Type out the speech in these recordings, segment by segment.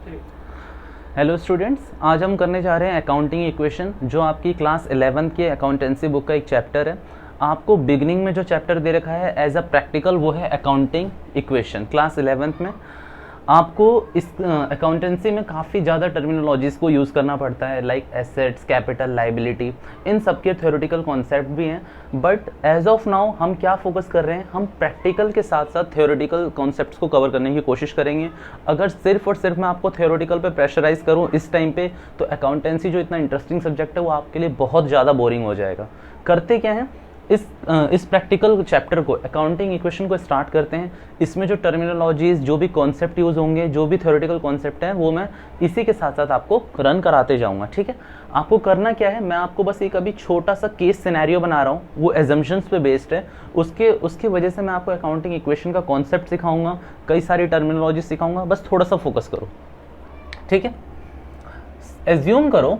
Hello students, आज हम करने जा रहे हैं अकाउंटिंग इक्वेशन, जो आपकी क्लास 11th के अकाउंटेंसी बुक का एक चैप्टर है। आपको बिगनिंग में जो चैप्टर दे रखा है एज अ प्रैक्टिकल, वो है अकाउंटिंग इक्वेशन। क्लास 11th में आपको इस अकाउंटेंसी में काफ़ी ज़्यादा टर्मिनोलॉजीज़ को यूज़ करना पड़ता है, लाइक एसेट्स, कैपिटल, लाइबिलिटी, इन सब के थ्योरेटिकल कॉन्सेप्ट भी हैं। बट एज ऑफ नाउ हम क्या फोकस कर रहे हैं, हम प्रैक्टिकल के साथ साथ थ्योरेटिकल कॉन्सेप्ट्स को कवर करने की कोशिश करेंगे। अगर सिर्फ और सिर्फ मैं आपको थ्योरेटिकल पे प्रेशराइज करूँ इस टाइम पे, तो अकाउंटेंसी जो इतना इंटरेस्टिंग सब्जेक्ट है वो आपके लिए बहुत ज़्यादा बोरिंग हो जाएगा। करते क्या है, इस प्रैक्टिकल चैप्टर को, अकाउंटिंग इक्वेशन को स्टार्ट करते हैं। इसमें जो टर्मिनोलॉजीज, जो भी कॉन्सेप्ट यूज़ होंगे, जो भी थ्योरेटिकल कॉन्सेप्ट है, वो मैं इसी के साथ साथ आपको रन कराते जाऊंगा। ठीक है, आपको करना क्या है, मैं आपको बस एक अभी छोटा सा केस सिनेरियो बना रहा हूँ, वो एजम्पशंस पे बेस्ड है। उसके वजह से मैं आपको अकाउंटिंग इक्वेशन का कॉन्सेप्ट सिखाऊंगा, कई सारी टर्मिनोलॉजी सिखाऊंगा। बस थोड़ा सा फोकस करो, ठीक है। एज्यूम करो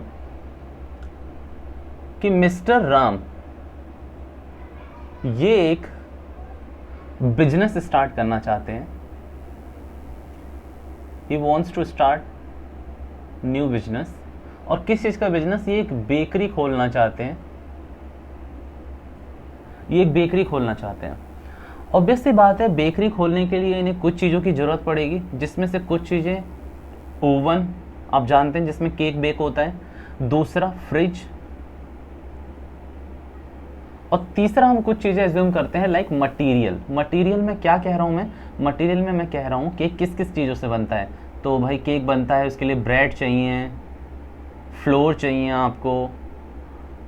कि मिस्टर राम ये एक बिजनेस स्टार्ट करना चाहते हैं। He wants to start new business. और किस चीज़ का बिजनेस? ये एक बेकरी खोलना चाहते हैं। ये एक बेकरी खोलना चाहते हैं। ऑब्वियस सी बात है, बेकरी खोलने के लिए इन्हें कुछ चीज़ों की ज़रूरत पड़ेगी, जिसमें से कुछ चीज़ें ओवन, आप जानते हैं जिसमें केक बेक होता है। दूसरा फ्रिज, और तीसरा हम कुछ चीज़ें एज्यूम करते हैं लाइक मटेरियल। मटेरियल में क्या कह रहा हूँ मटेरियल में मैं कह रहा हूँ केक किस किस चीज़ों से बनता है। तो भाई केक बनता है, उसके लिए ब्रेड चाहिए, फ्लोर चाहिए,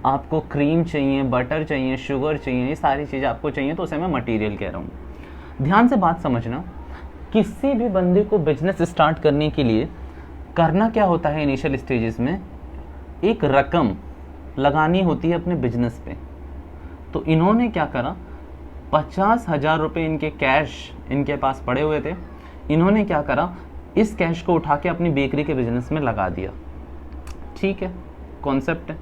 आपको क्रीम चाहिए, बटर चाहिए, शुगर चाहिए, ये सारी चीज़ें आपको चाहिए, तो उसे मैं मटेरियल कह रहा हूँ। ध्यान से बात समझना, किसी भी बंदे को बिजनेस स्टार्ट करने के लिए करना क्या होता है, इनिशियल स्टेजेस में एक रकम लगानी होती है अपने बिजनेस पे। तो इन्होंने क्या करा, 50,000 रुपये इनके कैश इनके पास पड़े हुए थे। इन्होंने क्या करा, इस कैश को उठा के अपनी बेकरी के बिजनेस में लगा दिया। ठीक है, कॉन्सेप्ट है।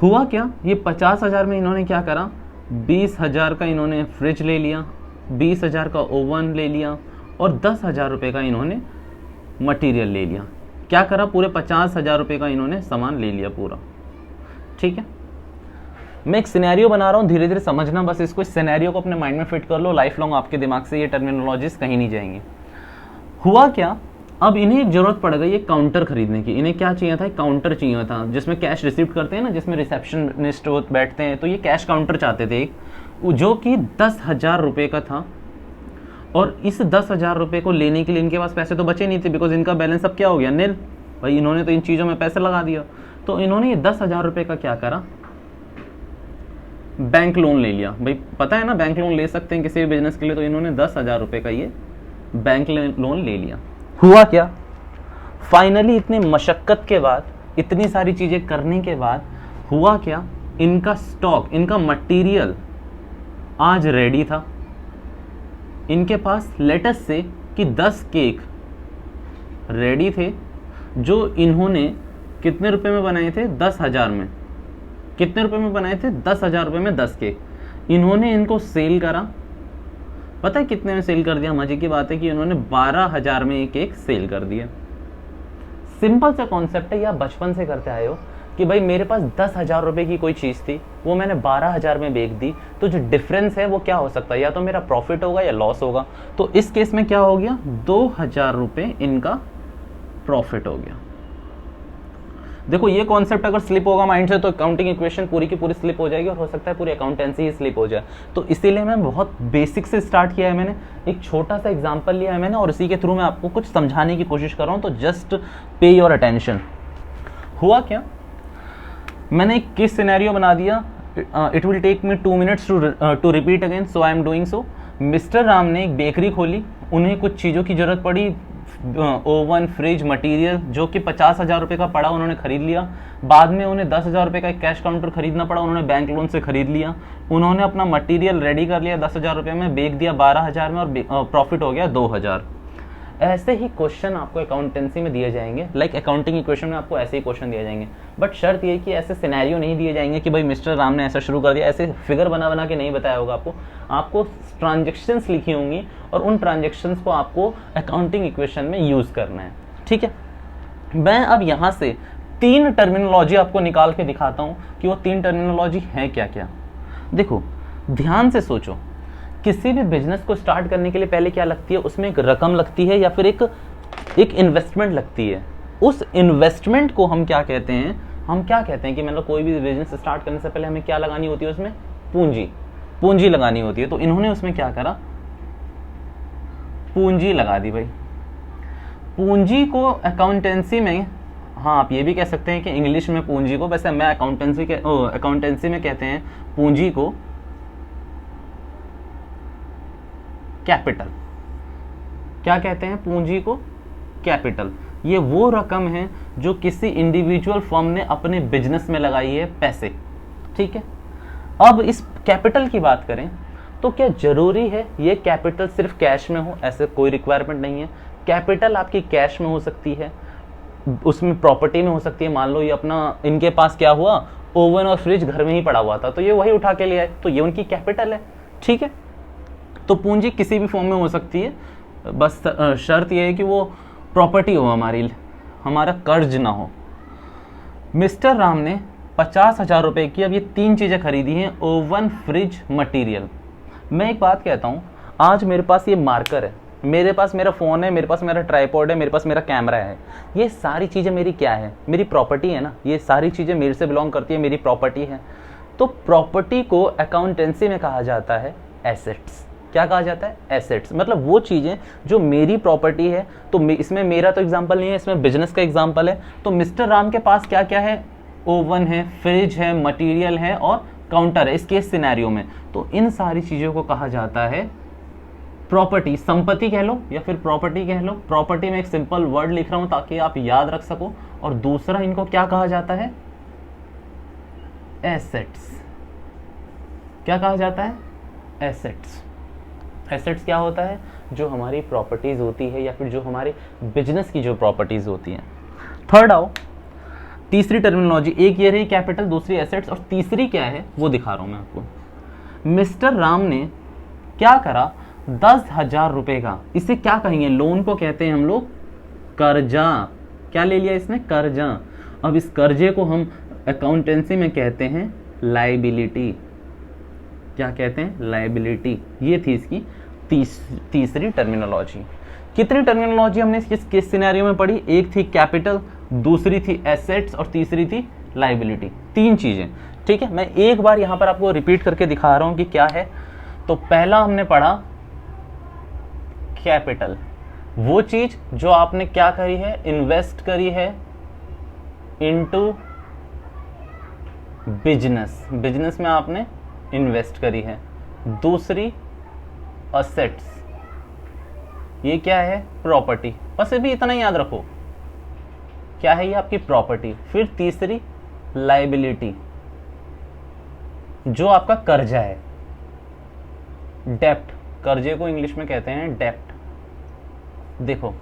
हुआ क्या, ये 50,000 में इन्होंने क्या करा, 20,000 का इन्होंने फ्रिज ले लिया, 20,000 का ओवन ले लिया, और 10,000 रुपये का इन्होंने मटेरियल ले लिया। क्या करा, पूरे 50,000 रुपये का इन्होंने सामान ले लिया पूरा। ठीक है, मैं एक सिनेरियो बना रहा हूँ, धीरे धीरे समझना बस इसको। इस सिनेरियो को अपने माइंड में फिट कर लो, लाइफ लॉन्ग आपके दिमाग से ये टर्मिनोलॉजीज कहीं नहीं जाएंगी। हुआ क्या, अब इन्हें एक जरूरत पड़ गई एक काउंटर खरीदने की। इन्हें क्या चाहिए था, एक काउंटर चाहिए था जिसमें कैश रिसीव करते हैं ना, जिसमें रिसेप्शनिस्ट बैठते हैं। तो ये कैश काउंटर चाहते थे एक, जो कि 10,000 रुपये का था। और इस 10,000 रुपये को लेने के लिए इनके पास पैसे तो बचे नहीं थे, बिकॉज इनका बैलेंस अब क्या हो गया, नील। भाई इन्होंने तो इन चीज़ों में पैसे लगा दिया। तो इन्होंने ये 10,000 रुपये का क्या करा, बैंक लोन ले लिया। भाई पता है ना, बैंक लोन ले सकते हैं किसी भी बिजनेस के लिए। तो इन्होंने 10,000 रुपये का ये बैंक लोन ले लिया। हुआ क्या, फाइनली इतने मशक्कत के बाद, इतनी सारी चीज़ें करने के बाद हुआ क्या, इनका स्टॉक, इनका मटेरियल आज रेडी था। इनके पास लेटेस्ट से कि 10 केक रेडी थे, जो इन्होंने कितने रुपए में बनाए थे, 10,000 में। कितने रुपए में बनाए थे, 10,000 रुपये में 10 केक। इन्होंने इनको सेल करा, पता है कितने में सेल कर दिया? मजे की बात है कि इन्होंने 12,000 में एक केक सेल कर दिया। सिंपल सा कॉन्सेप्ट है, या बचपन से करते आए हो कि भाई मेरे पास 10,000 रुपये की कोई चीज़ थी, वो मैंने 12,000 में बेच दी। तो जो डिफरेंस है वो क्या हो सकता है, या तो मेरा प्रॉफिट होगा या लॉस होगा। तो इस केस में क्या हो गया, 2,000 रुपये इनका प्रॉफिट हो गया। देखो ये कॉन्सेप्ट अगर स्लिप होगा माइंड से, तो अकाउंटिंग इक्वेशन पूरी की पूरी स्लिप हो जाएगी, और हो सकता है पूरी अकाउंटेंसी ही स्लिप हो जाए। तो इसीलिए मैं बहुत बेसिक से स्टार्ट किया है। मैंने एक छोटा सा एग्जांपल लिया है मैंने, और इसी के थ्रू मैं आपको कुछ समझाने की कोशिश कर रहा हूँ। तो जस्ट पे योर अटेंशन। हुआ क्या, मैंने एक केस सिनेरियो बना दिया। It will take me 2 minutes to repeat again, so I am doing so. Mister Ram ने एक बेकरी खोली, उन्हें कुछ चीज़ों की जरूरत पड़ी, ओवन, फ्रिज, मटेरियल, जो कि 50,000 रुपये का पड़ा, उन्होंने खरीद लिया। बाद में उन्हें 10,000 रुपये का एक कैश काउंटर खरीदना पड़ा, उन्होंने बैंक लोन से खरीद लिया। उन्होंने अपना मटेरियल रेडी कर लिया, 10,000 रुपये में बेच दिया 12,000 में, और प्रॉफिट हो गया 2,000। ऐसे ही क्वेश्चन आपको अकाउंटेंसी में दिए जाएंगे, लाइक अकाउंटिंग इक्वेशन में आपको ऐसे ही क्वेश्चन दिए जाएंगे। बट शर्त ये कि ऐसे सिनेरियो नहीं दिए जाएंगे कि भाई मिस्टर राम ने ऐसा शुरू कर दिया, ऐसे फिगर बना बना के नहीं बताया होगा आपको ट्रांजेक्शन्स लिखी होंगी, और उन ट्रांजेक्शन्स को आपको अकाउंटिंग इक्वेशन में यूज़ करना है। ठीक है, मैं अब यहां से 3 टर्मिनोलॉजी आपको निकाल के दिखाता हूं कि वो 3 टर्मिनोलॉजी है क्या क्या। देखो ध्यान से सोचो, किसी भी बिजनेस को स्टार्ट करने के लिए पहले क्या लगती है, उसमें एक रकम लगती है या फिर एक इन्वेस्टमेंट लगती है। उस इन्वेस्टमेंट को हम क्या कहते हैं, हम क्या कहते हैं कि मतलब कोई भी बिजनेस स्टार्ट करने से पहले हमें क्या लगानी होती है, उसमें पूंजी लगानी होती है। तो इन्होंने उसमें क्या करा, पूंजी लगा दी भाई। पूंजी को अकाउंटेंसी में, हाँ आप ये भी कह सकते हैं कि इंग्लिश में पूंजी को, वैसे मैं अकाउंटेंसी में कहते हैं पूंजी को कैपिटल। क्या कहते हैं, पूंजी को कैपिटल। ये वो रकम है जो किसी इंडिविजुअल फर्म ने अपने बिजनेस में लगाई है, पैसे। ठीक है, अब इस कैपिटल की बात करें तो क्या जरूरी है ये कैपिटल सिर्फ कैश में हो, ऐसे कोई रिक्वायरमेंट नहीं है। कैपिटल आपकी कैश में हो सकती है, उसमें प्रॉपर्टी में हो सकती है। मान लो ये अपना, इनके पास क्या हुआ, ओवन और फ्रिज घर में ही पड़ा हुआ था, तो ये वही उठा के ले आए, तो ये उनकी कैपिटल है। ठीक है, तो पूंजी किसी भी फॉर्म में हो सकती है, बस शर्त यह है कि वो प्रॉपर्टी हो हमारी, हमारा कर्ज ना हो। मिस्टर राम ने 50,000 रुपए की अब ये 3 चीजें खरीदी हैं, ओवन, फ्रिज, मटेरियल। मैं एक बात कहता हूँ, आज मेरे पास ये मार्कर है, मेरे पास मेरा फ़ोन है, मेरे पास मेरा ट्राइपॉड है, मेरे पास मेरा कैमरा है, ये सारी चीज़ें मेरी क्या है, मेरी प्रॉपर्टी है ना। ये सारी चीज़ें मेरे से बिलोंग करती है, मेरी प्रॉपर्टी है। तो प्रॉपर्टी को अकाउंटेंसी में कहा जाता है एसेट्स। क्या कहा जाता है, एसेट्स। मतलब वो चीज़ें जो मेरी प्रॉपर्टी है। तो इसमें मेरा तो एग्जाम्पल नहीं है, इसमें बिजनेस का एग्जाम्पल है। तो मिस्टर राम के पास क्या क्या है, ओवन है, फ्रिज है, मटेरियल है और काउंटर है, इसके सिनेरियो में। तो इन सारी चीज़ों को कहा जाता है प्रॉपर्टी, संपत्ति कह लो या फिर प्रॉपर्टी कह लो। प्रॉपर्टी में एक सिंपल वर्ड लिख रहा हूं ताकि आप याद रख सको। और दूसरा इनको क्या कहा जाता है, एसेट्स। क्या कहा जाता है, एसेट्स। एसेट्स क्या होता है, जो हमारी प्रॉपर्टीज होती है या फिर जो हमारे बिजनेस की जो प्रॉपर्टीज होती हैं। थर्ड आओ, तीसरी टर्मिनोलॉजी, एक ये रही कैपिटल, दूसरी एसेट्स, और तीसरी क्या है वो दिखा रहा हूं मैं आपको। मिस्टर राम ने क्या करा, 10,000 रुपए का, इसे क्या कहेंगे, लोन को कहते हैं हम लोग कर्जा। क्या ले लिया इसने, कर्जा। अब इस कर्जे को हम अकाउंटेंसी में कहते हैं लायबिलिटी। क्या कहते हैं, लायबिलिटी। ये थी इसकी तीसरी टर्मिनोलॉजी। कितनी टर्मिनोलॉजी हमने किस सिनेरियो में पढ़ी, एक थी कैपिटल, दूसरी थी एसेट्स और तीसरी थी लायबिलिटी। 3 चीजें। ठीक है, मैं एक बार यहां पर आपको रिपीट करके दिखा रहा हूं कि क्या है। तो पहला हमने पढ़ा कैपिटल, वो चीज जो आपने क्या करी है, इन्वेस्ट करी है इनटू बिजनेस, बिजनेस में आपने इन्वेस्ट करी है। दूसरी असेट्स, ये क्या है, प्रॉपर्टी। बस अभी इतना ही याद रखो, क्या है ये आपकी प्रॉपर्टी। फिर तीसरी लायबिलिटी, जो आपका कर्जा है, डेप्ट। कर्जे को इंग्लिश में कहते हैं डेप्ट। देखो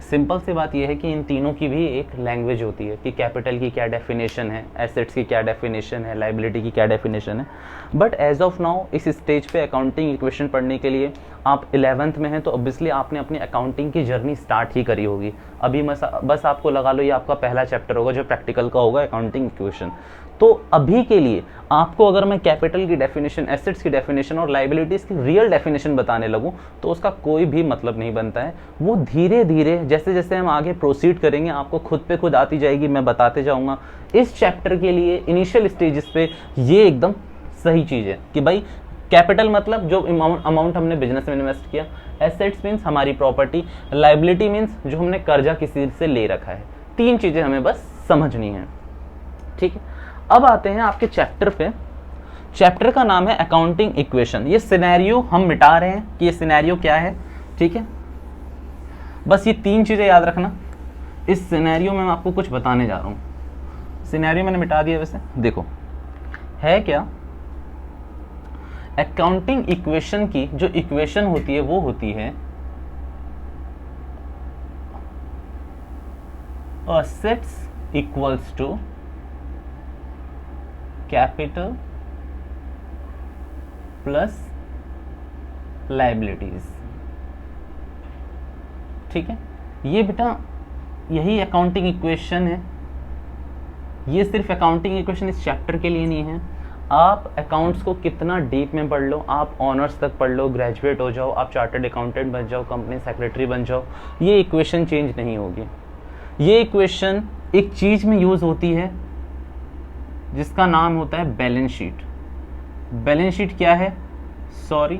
सिंपल सी बात यह है कि इन तीनों की भी एक लैंग्वेज होती है कि कैपिटल की क्या डेफिनेशन है, एसेट्स की क्या डेफिनेशन है, लायबिलिटी की क्या डेफिनेशन है। बट एज ऑफ नाउ इस स्टेज पे अकाउंटिंग इक्वेशन पढ़ने के लिए आप 11th में हैं, तो ऑब्वियसली आपने अपनी अकाउंटिंग की जर्नी स्टार्ट ही करी होगी। अभी बस आपको लगा लो ये आपका पहला चैप्टर होगा जो प्रैक्टिकल का होगा, अकाउंटिंग इक्वेशन। तो अभी के लिए आपको अगर मैं कैपिटल की डेफिनेशन, एसेट्स की डेफिनेशन और लायबिलिटीज की रियल डेफिनेशन बताने लगूं तो उसका कोई भी मतलब नहीं बनता है। वो धीरे धीरे जैसे जैसे हम आगे प्रोसीड करेंगे आपको खुद पे खुद आती जाएगी, मैं बताते जाऊंगा। इस चैप्टर के लिए इनिशियल स्टेजेस पे ये एकदम सही चीज़ है कि भाई कैपिटल मतलब जो अमाउंट हमने बिजनेस में इन्वेस्ट किया, एसेट्स मीन्स हमारी प्रॉपर्टी, लायबिलिटी मीन्स जो हमने कर्जा किसी से ले रखा है। 3 चीज़ें हमें बस समझनी है। ठीक है, अब आते हैं आपके चैप्टर पे। चैप्टर का नाम है अकाउंटिंग इक्वेशन। ये सिनेरियो हम मिटा रहे हैं कि ये सिनेरियो क्या है। ठीक है, बस ये 3 चीजें याद रखना। इस सिनेरियो में मैं आपको कुछ बताने जा रहा हूं। सिनेरियो मैंने मिटा दिया वैसे, देखो है क्या, अकाउंटिंग इक्वेशन की जो इक्वेशन होती है वो होती है assets equals to capital plus liabilities. ठीक है, ये बेटा यही अकाउंटिंग इक्वेशन है। ये सिर्फ अकाउंटिंग इक्वेशन इस चैप्टर के लिए नहीं है, आप अकाउंट्स को कितना डीप में पढ़ लो, आप ऑनर्स तक पढ़ लो, ग्रेजुएट हो जाओ, आप चार्टर्ड अकाउंटेंट बन जाओ, कंपनी सेक्रेटरी बन जाओ, ये इक्वेशन चेंज नहीं होगी। ये इक्वेशन एक चीज़ में यूज़ होती है जिसका नाम होता है बैलेंस शीट। बैलेंस शीट क्या है, सॉरी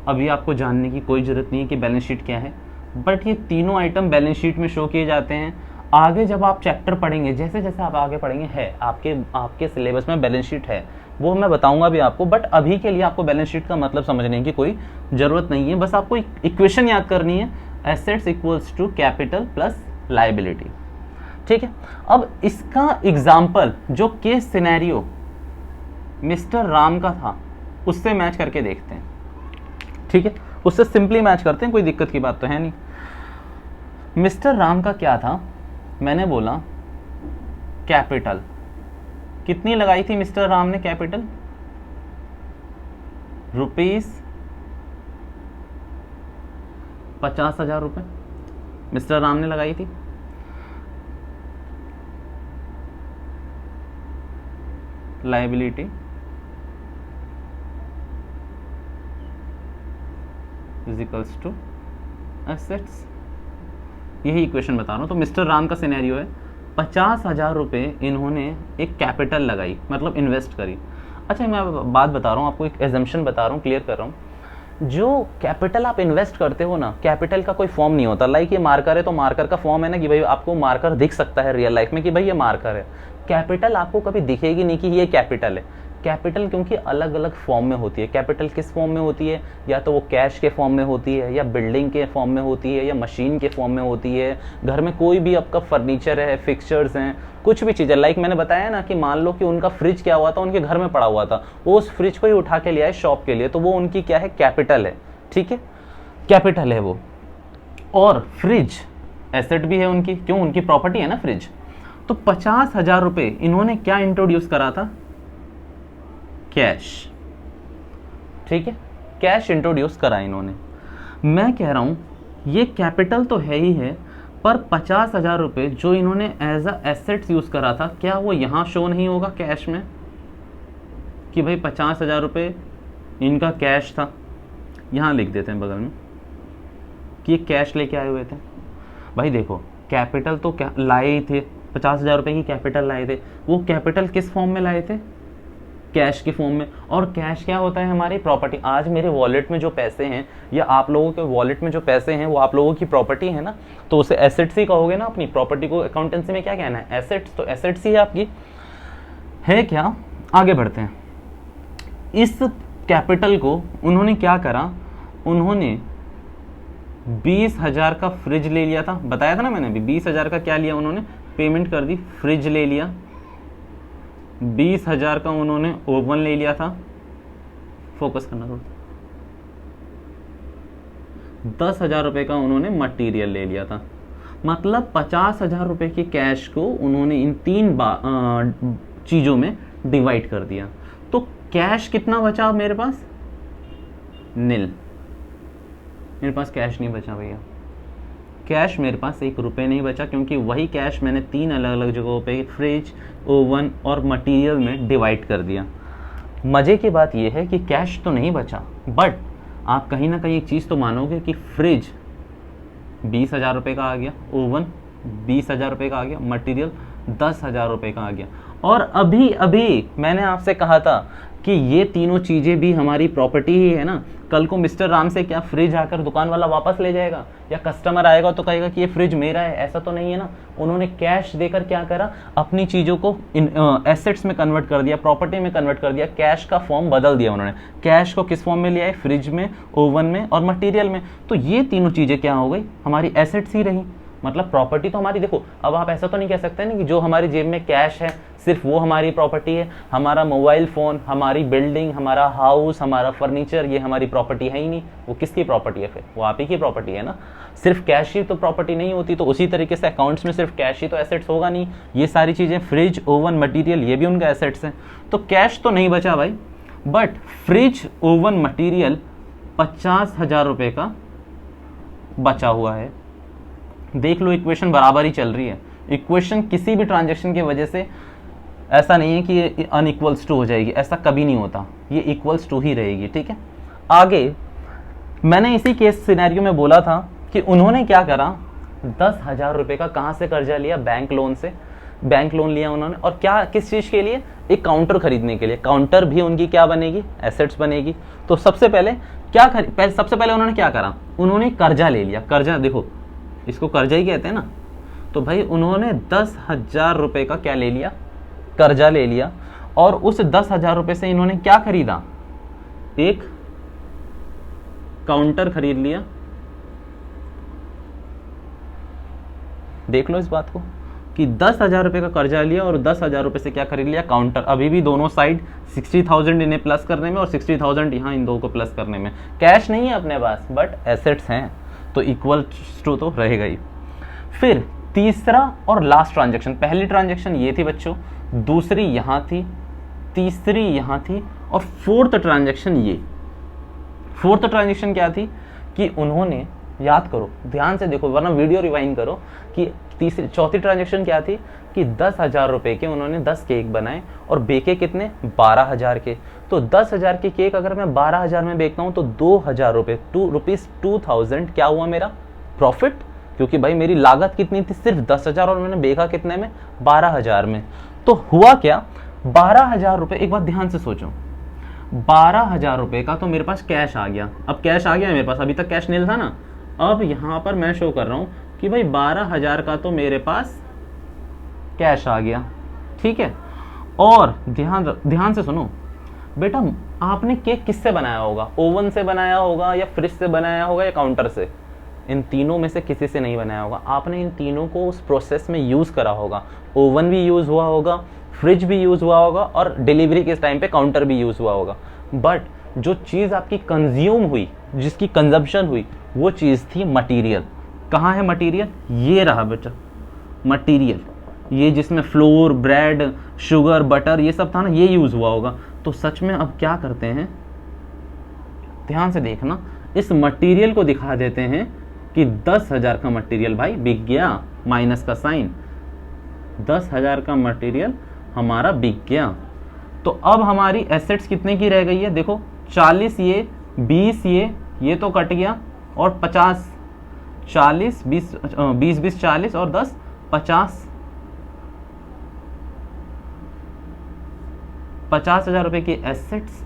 अभी आपको जानने की कोई ज़रूरत नहीं है कि बैलेंस शीट क्या है, बट ये तीनों आइटम बैलेंस शीट में शो किए जाते हैं। आगे जब आप चैप्टर पढ़ेंगे, जैसे जैसे आप आगे पढ़ेंगे, है आपके सिलेबस में बैलेंस शीट है, वो मैं बताऊंगा भी आपको, बट अभी के लिए आपको बैलेंस शीट का मतलब समझने की कोई ज़रूरत नहीं है। बस आपको इक्वेशन याद करनी है, assets equals to capital plus liability, ठीक है। अब इसका एग्जाम्पल जो केस सिनेरियो मिस्टर राम का था उससे मैच करके देखते हैं, ठीक है, उससे सिंपली मैच करते हैं, कोई दिक्कत की बात तो है नहीं। मिस्टर राम का क्या था, मैंने बोला कैपिटल कितनी लगाई थी मिस्टर राम ने, कैपिटल ₹50,000 मिस्टर राम ने लगाई थी। Liability is equals to assets, यही इक्वेशन बता रहा हूँ। तो मिस्टर राम का सिनेरियो है, ₹50,000 इन्होंने एक कैपिटल लगाई, मतलब इन्वेस्ट करी। अच्छा मैं बात बता रहा हूँ आपको, एक एजम्पशन बता रहा हूँ, क्लियर कर रहा हूँ। जो कैपिटल आप इन्वेस्ट करते हो ना, कैपिटल का कोई फॉर्म नहीं होता। लाइक ये मार्कर है तो मार्कर का फॉर्म है ना कि भाई आपको मार्कर दिख सकता है रियल लाइफ में कि भाई ये मार्कर है। कैपिटल आपको कभी दिखेगी नहीं कि ये कैपिटल है। कैपिटल क्योंकि अलग अलग फॉर्म में होती है। कैपिटल किस फॉर्म में होती है, या तो वो कैश के फॉर्म में होती है, या बिल्डिंग के फॉर्म में होती है, या मशीन के फॉर्म में होती है। घर में कोई भी आपका फर्नीचर है, फिक्सचर्स हैं, कुछ भी चीज़ है। लाइक मैंने बताया ना कि मान लो कि उनका फ्रिज क्या हुआ था, उनके घर में पड़ा हुआ था, वो उस फ्रिज को ही उठा के ले आए शॉप के लिए, तो वो उनकी क्या है, कैपिटल है, ठीक है, कैपिटल है वो। और फ्रिज एसेट भी है उनकी, क्यों, उनकी प्रॉपर्टी है ना फ्रिज। तो ₹50,000 इन्होंने क्या इंट्रोड्यूस करा था, कैश, ठीक है, कैश इंट्रोड्यूस करा इन्होंने। मैं कह रहा हूं ये कैपिटल तो है ही है, पर ₹50,000 जो इन्होंने एज अ एसेट्स यूज करा था, क्या वो यहां शो नहीं होगा कैश में कि भाई ₹50,000 इनका कैश था। यहां लिख देते हैं बगल में कि ये कैश लेके आए हुए थे। भाई देखो कैपिटल तो क्या लाए ही थे, ₹50,000 की कैपिटल लाए थे। वो कैपिटल किस फॉर्म में लाए थे, कैश के फॉर्म में। और कैश क्या होता है, हमारी प्रॉपर्टी। आज मेरे वॉलेट में जो पैसे हैं, या आप लोगों के वॉलेट में जो पैसे हैं, वो आप लोगों की प्रॉपर्टी है ना, तो उसे एसेट्स ही कहोगे ना। अपनी प्रॉपर्टी को अकाउंटेंसी में क्या कहना है, एसेट्स। तो एसेट्स ही है आपकी, है क्या। आगे बढ़ते हैं। इस कैपिटल को उन्होंने क्या करा, उन्होंने 20,000 का फ्रिज ले लिया था, बताया था ना मैंने अभी। 20,000 का क्या लिया उन्होंने, पेमेंट कर दी, फ्रिज ले लिया। 20,000 का उन्होंने ओवन ले लिया था, फोकस करना थोड़ा। 10,000 का उन्होंने मटेरियल ले लिया था। मतलब 50,000 की कैश को उन्होंने इन 3 चीजों में डिवाइड कर दिया। तो कैश कितना बचा मेरे पास, नील। मेरे पास कैश नहीं बचा भैया, कैश मेरे पास ₹1 नहीं बचा, क्योंकि वही कैश मैंने 3 अलग अलग जगहों पे फ्रिज, ओवन और मटेरियल में डिवाइड कर दिया। मज़े की बात यह है कि कैश तो नहीं बचा, बट आप कहीं ना कहीं एक चीज़ तो मानोगे कि फ्रिज 20,000 का आ गया, ओवन 20,000 का आ गया, मटेरियल 10,000 का आ गया। और अभी अभी मैंने आपसे कहा था कि ये तीनों चीज़ें भी हमारी प्रॉपर्टी ही है ना। कल को मिस्टर राम से क्या फ्रिज आकर दुकान वाला वापस ले जाएगा, या कस्टमर आएगा तो कहेगा कि ये फ्रिज मेरा है, ऐसा तो नहीं है ना। उन्होंने कैश देकर क्या करा, अपनी चीज़ों को एसेट्स में कन्वर्ट कर दिया, प्रॉपर्टी में कन्वर्ट कर दिया, कैश का फॉर्म बदल दिया उन्होंने। कैश को किस फॉर्म में लिया है, फ्रिज में, ओवन में और मटेरियल में। तो ये तीनों चीज़ें क्या हो गई, हमारी एसेट्स ही रही। मतलब प्रॉपर्टी तो हमारी, देखो अब आप ऐसा तो नहीं कह सकते ना कि जो हमारी जेब में कैश है सिर्फ वो हमारी प्रॉपर्टी है। हमारा मोबाइल फ़ोन, हमारी बिल्डिंग, हमारा हाउस, हमारा फर्नीचर, ये हमारी प्रॉपर्टी है ही नहीं। वो किसकी प्रॉपर्टी है फिर, वो आप ही की प्रॉपर्टी है ना। सिर्फ कैश ही तो प्रॉपर्टी नहीं होती, तो उसी तरीके से अकाउंट्स में सिर्फ कैश ही तो एसेट्स होगा नहीं। ये सारी चीज़ें, फ्रिज, ओवन, मटीरियल, ये भी उनका एसेट्स हैं। तो कैश तो नहीं बचा भाई, बट फ्रिज, ओवन, मटीरियल 50,000 का बचा हुआ है। देख लो इक्वेशन बराबर ही चल रही है। इक्वेशन किसी भी ट्रांजैक्शन की वजह से ऐसा नहीं है कि ये अनइक्वल्स टू हो जाएगी, ऐसा कभी नहीं होता, ये इक्वल्स टू ही रहेगी। ठीक है, आगे मैंने इसी केस सिनेरियो में बोला था कि उन्होंने क्या करा, 10,000 रुपये का कहाँ से कर्जा लिया, बैंक लोन से। बैंक लोन लिया उन्होंने, और क्या, किस चीज़ के लिए, एक काउंटर खरीदने के लिए। काउंटर भी उनकी क्या बनेगी, एसेट्स बनेगी। तो सबसे पहले सबसे पहले उन्होंने क्या करा, उन्होंने कर्जा ले लिया। कर्जा, देखो इसको कर्जा ही कहते हैं ना। तो भाई उन्होंने 10,000 रुपये का क्या ले लिया, कर्जा ले लिया, और उस 10,000 रुपये से इन्होंने क्या खरीदा, एक काउंटर खरीद लिया। देख लो इस बात को कि 10,000 रुपये का कर्जा लिया और 10,000 रुपये से क्या खरीद लिया, काउंटर। अभी भी दोनों साइड 60,000 इन्हें प्लस करने में और 60,000 यहाँ इन दो को प्लस करने में। कैश नहीं है अपने पास, बट एसेट्स हैं, तो इक्वल टू तो रहेगा ही। फिर तीसरा और लास्ट ट्रांजैक्शन, पहली ट्रांजैक्शन ये थी बच्चों, दूसरी यहाँ थी, तीसरी यहाँ थी, और फोर्थ ट्रांजैक्शन ये। फोर्थ ट्रांजैक्शन क्या थी कि उन्होंने, याद करो ध्यान से देखो वरना वीडियो रिवाइंड करो, कि चौथी ट्रांजैक्शन क्या थी कि 10,000 रुपये के उन्होंने 10 केक बनाए और बेचे कितने, 12,000 के। तो 10,000 के केक अगर मैं 12,000 में बेचता हूँ तो 2,000 रुपये, ₹2,000 क्या हुआ मेरा प्रॉफिट, क्योंकि भाई मेरी लागत कितनी थी, सिर्फ 10,000, और मैंने बेचा कितने में, 12,000 में। तो हुआ क्या, 12,000 रुपये, एक बात ध्यान से सोचो, 12,000 रुपये का तो मेरे पास कैश आ गया। अब कैश आ गया मेरे पास, अभी तक कैश नील था ना। अब यहाँ पर मैं शो कर रहा हूँ कि भाई 12,000 का तो मेरे पास कैश आ गया। ठीक है, और ध्यान से सुनो बेटा, आपने केक किससे बनाया होगा, ओवन से बनाया होगा या फ्रिज से बनाया होगा या काउंटर से, इन तीनों में से किसी से नहीं बनाया होगा। आपने इन तीनों को उस प्रोसेस में यूज़ करा होगा। ओवन भी यूज़ हुआ होगा, फ्रिज भी यूज़ हुआ होगा, और डिलीवरी के टाइम पे काउंटर भी यूज़ हुआ होगा। बट जो चीज़ आपकी कंज्यूम हुई, जिसकी कंजप्शन हुई, वो चीज़ थी मटेरियल। कहाँ है मटेरियल, ये रहा बेटा मटेरियल, ये जिसमें फ्लोर, ब्रेड, शुगर, बटर, ये सब था ना, ये यूज़ हुआ होगा। तो सच में अब क्या करते हैं, ध्यान से देखना, इस मटेरियल को दिखा देते हैं कि 10,000 का मटेरियल भाई बिक गया, माइनस का साइन, 10,000 का मटेरियल हमारा बिक गया। तो अब हमारी एसेट्स कितने की रह गई है, देखो 40 ये, 20 ये तो कट गया, और 50, 40, 20, 40 और 10, 50, 50,000 रुपये की एसेट्स,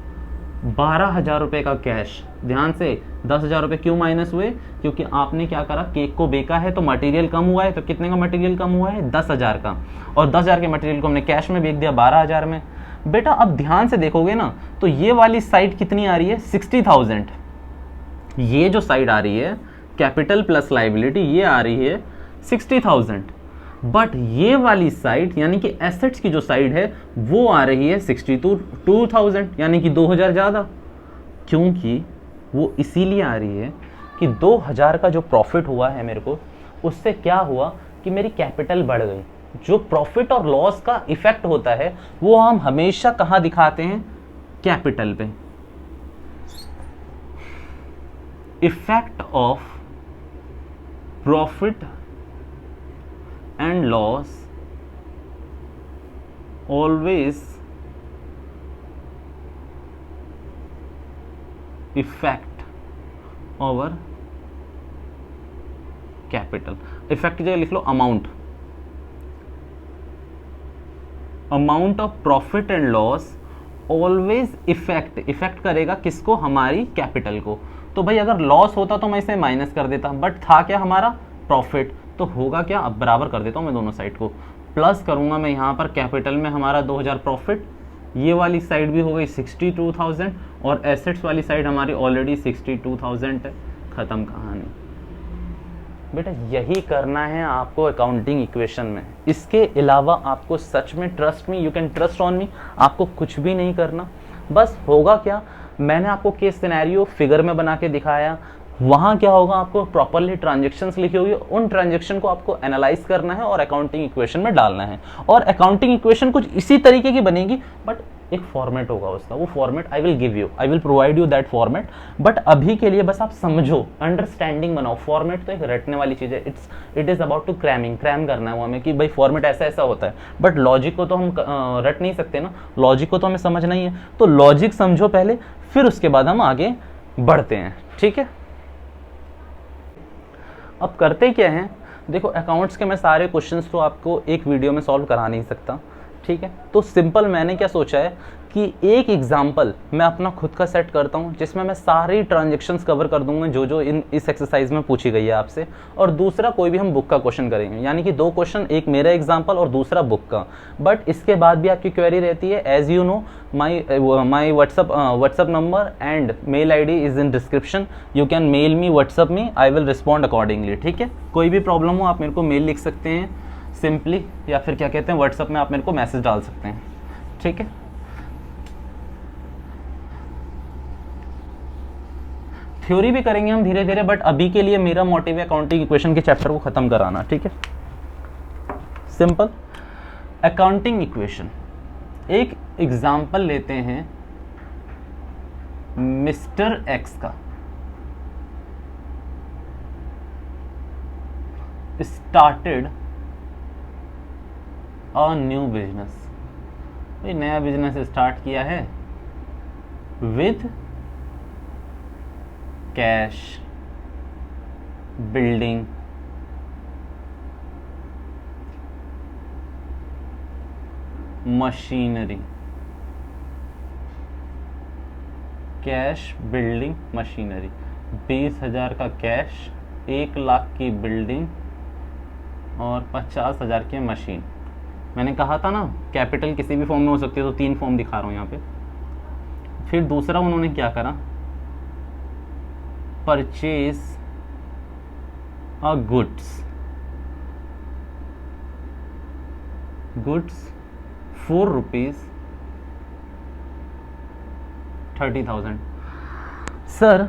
12,000 रुपये का कैश। ध्यान से 10,000 रुपये क्यों माइनस हुए, क्योंकि आपने क्या करा, केक को बेचा है तो मटेरियल कम हुआ है। तो कितने का मटेरियल कम हुआ है, 10,000 का, और 10,000 के मटेरियल को हमने कैश में बेच दिया 12,000 में। बेटा अब ध्यान से देखोगे ना, तो ये वाली साइड कितनी आ रही है, 60,000। ये जो साइड आ रही है कैपिटल प्लस लाइबिलिटी, ये आ रही है 60,000। बट ये वाली साइड यानी कि एसेट्स की जो साइड है वो आ रही है 62,000, यानी कि 2,000 ज़्यादा। क्योंकि वो इसीलिए आ रही है कि 2,000 का जो प्रॉफिट हुआ है मेरे को, उससे क्या हुआ कि मेरी कैपिटल बढ़ गई। जो प्रॉफिट और लॉस का इफेक्ट होता है वो हम हमेशा कहाँ दिखाते हैं, कैपिटल पे। Effect of profit and loss always affect our capital। Effect की जगह लिख लो amount, amount of profit and loss always effect करेगा किसको, हमारी कैपिटल को। तो भाई अगर लॉस होता तो मैं इसे माइनस कर देता, बट था क्या हमारा, प्रॉफिट। तो होगा क्या, अब बराबर कर देता हूँ मैं दोनों साइड को, प्लस करूंगा मैं यहाँ पर कैपिटल में हमारा 2,000 प्रॉफिट, ये वाली साइड भी हो गई 62,000, और एसेट्स वाली साइड हमारी ऑलरेडी 62,000 है। ख़त्म कहानी। बेटा यही करना है आपको अकाउंटिंग इक्वेशन में, इसके अलावा आपको सच में, trust me, you can trust on me, आपको कुछ भी नहीं करना। बस होगा क्या, मैंने आपको केस सिनेरियो फिगर में बना के दिखाया, वहाँ क्या होगा, आपको प्रॉपरली ट्रांजेक्शन्स लिखी होगी, उन ट्रांजेक्शन को आपको एनालाइज करना है और अकाउंटिंग इक्वेशन में डालना है। और अकाउंटिंग इक्वेशन कुछ इसी तरीके की बनेगी, बट एक फॉर्मेट होगा उसका, वो format I will give you, I will provide you that format. But अभी के लिए बस आप समझो, अंडरस्टैंडिंग बनाओ। फॉर्मेट तो एक रटने वाली चीज़ है, it is about to cramming, cram करना है वो हमें कि भाई फॉर्मेट ऐसा ऐसा होता है। बट लॉजिक को तो हम रट नहीं सकते ना, लॉजिक को तो हमें समझना ही है। तो लॉजिक समझो पहले, फिर उसके बाद हम आगे बढ़ते हैं, ठीक है। अब करते क्या हैं, देखो अकाउंट्स के मैं सारे क्वेश्चंस तो आपको एक वीडियो में सॉल्व करा नहीं सकता, ठीक है। तो सिंपल मैंने क्या सोचा है कि एक एग्जाम्पल मैं अपना खुद का सेट करता हूँ जिसमें मैं सारी ट्रांजेक्शन्स कवर कर दूंगा जो जो इस एक्सरसाइज में पूछी गई है आपसे, और दूसरा कोई भी हम बुक का क्वेश्चन करेंगे, यानी कि 2 क्वेश्चन, एक मेरा एग्जाम्पल और दूसरा बुक का। बट इसके बाद भी आपकी क्वेरी रहती है, as you know my WhatsApp number and mail ID is in description, you can mail me, WhatsApp me, I will respond accordingly, ठीक है। कोई भी प्रॉब्लम हो आप मेरे को मेल लिख सकते हैं सिंपली, या फिर क्या कहते हैं व्हाट्सअप में आप मेरे को मैसेज डाल सकते हैं, ठीक है। थ्योरी भी करेंगे हम धीरे धीरे, बट अभी के लिए मेरा मोटिव है अकाउंटिंग इक्वेशन के चैप्टर को खत्म कराना, ठीक है। सिंपल अकाउंटिंग इक्वेशन, एक एग्जांपल लेते हैं मिस्टर एक्स का। स्टार्टेड अ न्यू बिजनेस, नया बिजनेस स्टार्ट किया है with cash, building, machinery, cash, building, machinery. 20,000 का कैश, 1 लाख की बिल्डिंग और 50,000 की मशीन। मैंने कहा था ना कैपिटल किसी भी फॉर्म में हो सकती है, तो 3 फॉर्म दिखा रहा हूं यहाँ पे। फिर दूसरा उन्होंने क्या करा, purchase a goods 4 rupees 30,000। Sir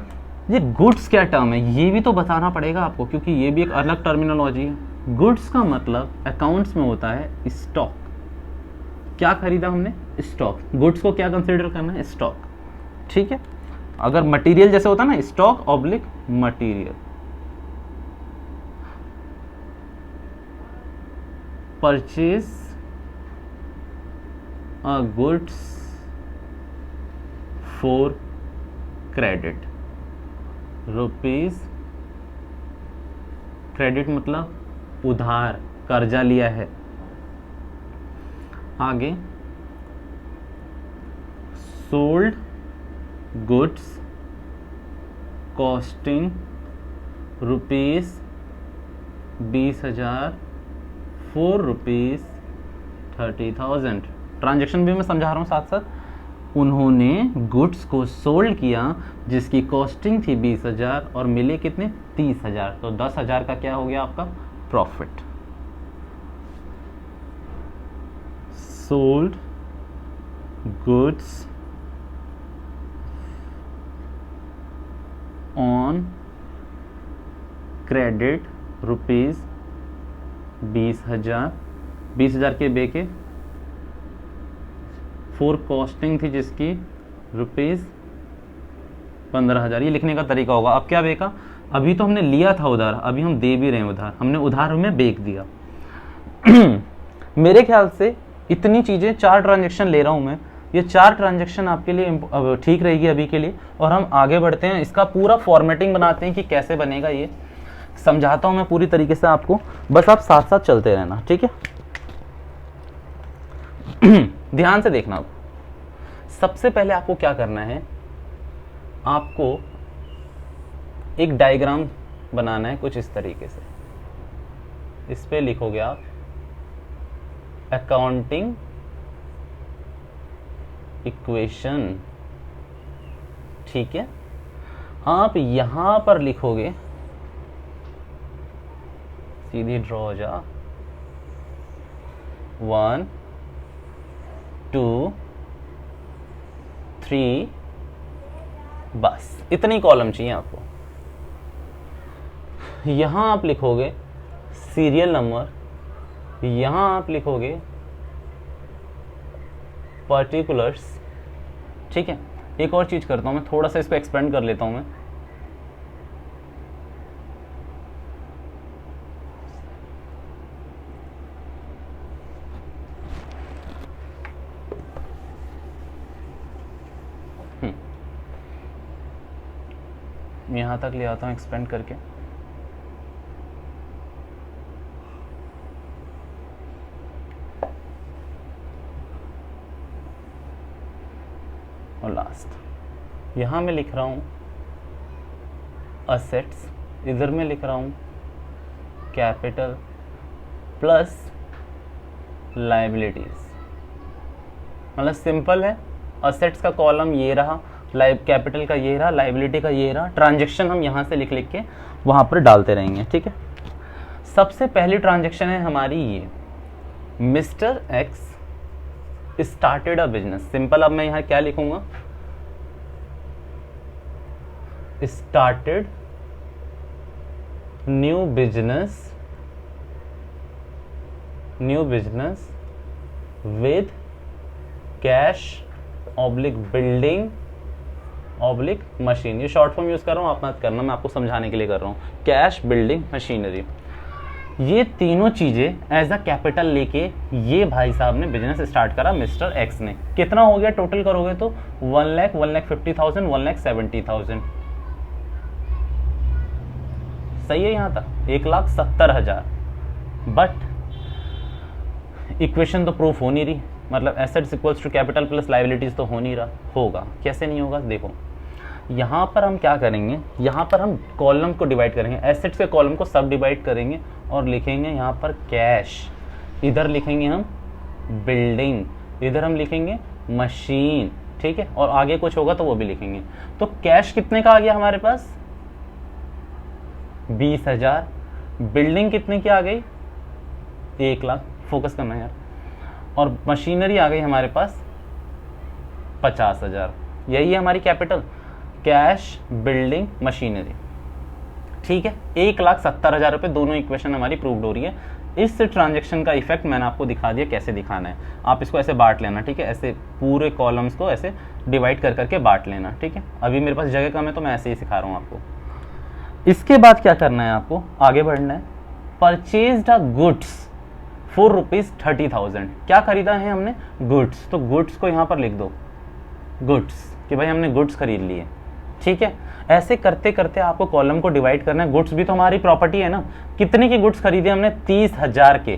ये गुड्स क्या टर्म है, ये भी तो बताना पड़ेगा आपको, क्योंकि ये भी एक अलग टर्मिनोलॉजी है। गुड्स का मतलब अकाउंट्स में होता है स्टॉक। क्या खरीदा हमने, स्टॉक। गुड्स को क्या कंसीडर करना है, स्टॉक, ठीक है। अगर मटेरियल जैसे होता है ना, stock oblique material. Purchase a goods for credit, rupees, credit मतलब उधार, कर्जा लिया है। आगे sold goods costing rupees 20,000 4 rupees 30,000। Transaction भी मैं समझा रहा हूँ साथ साथ। उन्होंने गुड्स को सोल्ड किया जिसकी कॉस्टिंग थी 20,000 और मिले कितने, 30,000। तो 10,000 का क्या हो गया आपका profit. Sold goods on credit rupees 20,000, 20,000 के बेके 4 कॉस्टिंग थी जिसकी रुपीज 15,000। ये लिखने का तरीका होगा। अब क्या बेका, अभी तो हमने लिया था उधार, अभी हम दे भी रहे हैं उधार, हमने उधार में बेच दिया। मेरे ख्याल से इतनी चीजें, 4 ट्रांजेक्शन ले रहा हूं मैं, ये 4 ट्रांजेक्शन आपके लिए ठीक रहेगी अभी के लिए। और हम आगे बढ़ते हैं, इसका पूरा फॉर्मेटिंग बनाते हैं कि कैसे बनेगा, ये समझाता हूं मैं पूरी तरीके से आपको, बस आप साथ साथ चलते रहना, ठीक है। ध्यान से देखना। सबसे पहले आपको क्या करना है, आपको एक डायग्राम बनाना है कुछ इस तरीके से। इस पे लिखोगे आप अकाउंटिंग इक्वेशन, ठीक है। आप यहां पर लिखोगे, सीधी ड्रॉ हो जा, 1 2 3, बस इतनी कॉलम चाहिए आपको। यहां आप लिखोगे सीरियल नंबर, यहां आप लिखोगे पर्टिकुलर्स, ठीक है। एक और चीज़ करता हूँ मैं, थोड़ा सा इसको एक्सपेंड कर लेता हूँ मैं। यहाँ तक ले आता हूँ एक्सपेंड करके। और लास्ट यहाँ मैं लिख रहा हूँ असेट्स, इधर मैं लिख रहा हूँ कैपिटल प्लस लाइबिलिटीज। मतलब सिंपल है, असेट्स का कॉलम ये रहा, कैपिटल का ये रहा, लाइबिलिटी का ये रहा। ट्रांजैक्शन हम यहाँ से लिख लिख के वहाँ पर डालते रहेंगे, ठीक है। सबसे पहली ट्रांजैक्शन है हमारी ये, mister x started a business. Simple, अब मैं यहाँ क्या लिखूंगा, started new business with cash oblique building oblique machine. ये शॉर्ट फॉर्म यूज कर रहा हूँ, आप मत करना, मैं आपको समझाने के लिए कर रहा हूँ। कैश, बिल्डिंग, मशीनरी, ये तीनों चीजें एज अ कैपिटल लेके ये भाई साहब ने बिजनेस स्टार्ट करा मिस्टर एक्स ने। कितना हो गया टोटल करोगे तो 1 लाख, 1,50,000, 1,70,000। सही है यहाँ तक 1,70,000। बट इक्वेशन तो प्रूफ हो नहीं रही, मतलब assets equals to capital plus liabilities तो हो नहीं रहा। होगा कैसे नहीं होगा, देखो यहाँ पर हम क्या करेंगे, यहाँ पर हम कॉलम को डिवाइड करेंगे, एसेट्स के कॉलम को सब डिवाइड करेंगे और लिखेंगे यहाँ पर कैश, इधर लिखेंगे हम बिल्डिंग, इधर हम लिखेंगे मशीन, ठीक है। और आगे कुछ होगा तो वो भी लिखेंगे। तो कैश कितने का आ गया हमारे पास 20,000, बिल्डिंग कितने की आ गई 1 लाख, फोकस करना यार, और मशीनरी आ गई हमारे पास 50,000। यही है हमारी कैपिटल, कैश, बिल्डिंग, मशीनरी, ठीक है। 1,70,000 रुपये, दोनों इक्वेशन हमारी प्रूव्ड हो रही है। इस ट्रांजैक्शन का इफेक्ट मैंने आपको दिखा दिया कैसे दिखाना है। आप इसको ऐसे बांट लेना, ठीक है, ऐसे पूरे कॉलम्स को ऐसे डिवाइड कर करके बांट लेना, ठीक है। अभी मेरे पास जगह कम है तो मैं ऐसे ही सिखा रहा हूँ आपको। इसके बाद क्या करना है, आपको आगे बढ़ना है। Purchased a goods for ₹30,000। क्या खरीदा है हमने, गुड्स, तो गुड्स को यहाँ पर लिख दो गुड्स, कि भाई हमने गुड्स खरीद लिए, ठीक है। ऐसे करते करते आपको कॉलम को डिवाइड करना है। गुड्स भी तो हमारी प्रॉपर्टी है ना। कितने की गुड्स खरीदे हमने, 30,000 के,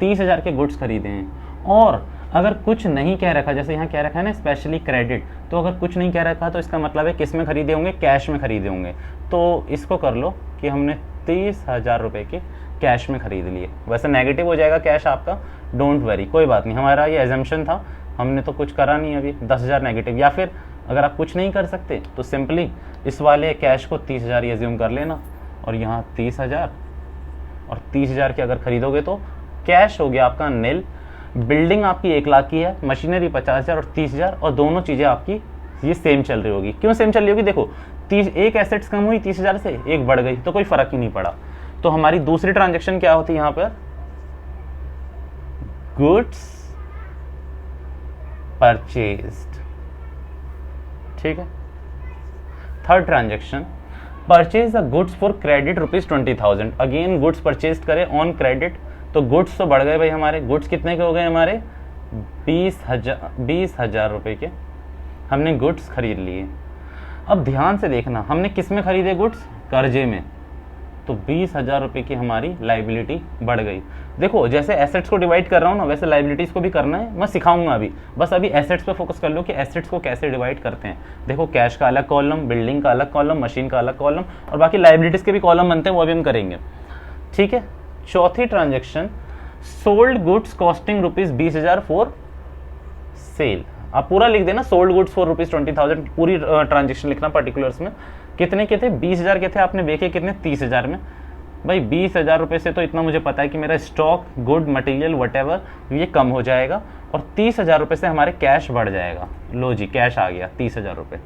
30,000 के गुड्स खरीदे हैं। और अगर कुछ नहीं कह रखा, जैसे यहाँ कह रखा है ना स्पेशली क्रेडिट, तो अगर कुछ नहीं कह रखा तो इसका मतलब है किस में खरीदे होंगे, कैश में खरीदे होंगे। तो इसको कर लो कि हमने 30,000 रुपए के कैश में खरीद लिए। वैसे नेगेटिव हो जाएगा कैश आपका, डोंट वरी, कोई बात नहीं, हमारा ये एजम्पशन था, हमने तो कुछ करा नहीं अभी। 10,000 नेगेटिव, या फिर अगर आप कुछ नहीं कर सकते तो सिंपली इस वाले कैश को 30,000 एज्यूम कर लेना, और यहाँ 30,000 और 30,000 के अगर खरीदोगे तो कैश हो गया आपका नील, बिल्डिंग आपकी 1 लाख की है, मशीनरी 50,000 और 30,000, और दोनों चीज़ें आपकी ये सेम चल रही होगी। क्यों सेम चल रही होगी, देखो 30, एक एसेट्स कम हुई 30,000 से, एक बढ़ गई, तो कोई फर्क ही नहीं पड़ा। तो हमारी दूसरी ट्रांजैक्शन क्या होती है यहाँ पर, गुड्स परचेज्ड, ठीक है। Third transaction, purchase the goods for credit ₹20,000। Again goods purchase करे ऑन क्रेडिट, तो गुड्स तो बढ़ गए भाई हमारे। गुड्स कितने के हो गए हमारे 20,000 रुपए के, हमने गुड्स खरीद लिए। अब ध्यान से देखना, हमने किस में खरीदे गुड्स, कर्जे में, तो 20,000 रुपए की हमारी लाइबिलिटी बढ़ गई। देखो जैसे एसेट्स को डिवाइड कर रहा हूँ ना, वैसे लाइबिलिटीज को भी करना है, मैं सिखाऊंगा अभी। बस अभी एसेट्स पे फोकस कर लो कि एसेट्स को कैसे डिवाइड करते हैं। देखो कैश का अलग कॉलम, बिल्डिंग का अलग कॉलम, मशीन का अलग कॉलम, और बाकी लाइबिलिटीज के भी कॉलम बनते हैं, वो अभी हम करेंगे, ठीक है। चौथी transaction, sold goods costing ₹20,000 for sale. आप पूरा लिख देना, सोल्ड गुड्स फॉर ₹20,000, पूरी ट्रांजेक्शन लिखना पर्टिकुलर्स में। कितने के थे, 20,000 के थे, आपने बेचे कितने 30,000 में। भाई 20,000 रुपये से तो इतना मुझे पता है कि मेरा स्टॉक, गुड, मटेरियल, वटेवर ये कम हो जाएगा, और 30,000 रुपये से हमारे कैश बढ़ जाएगा। लो जी, कैश आ गया 30,000 रुपये।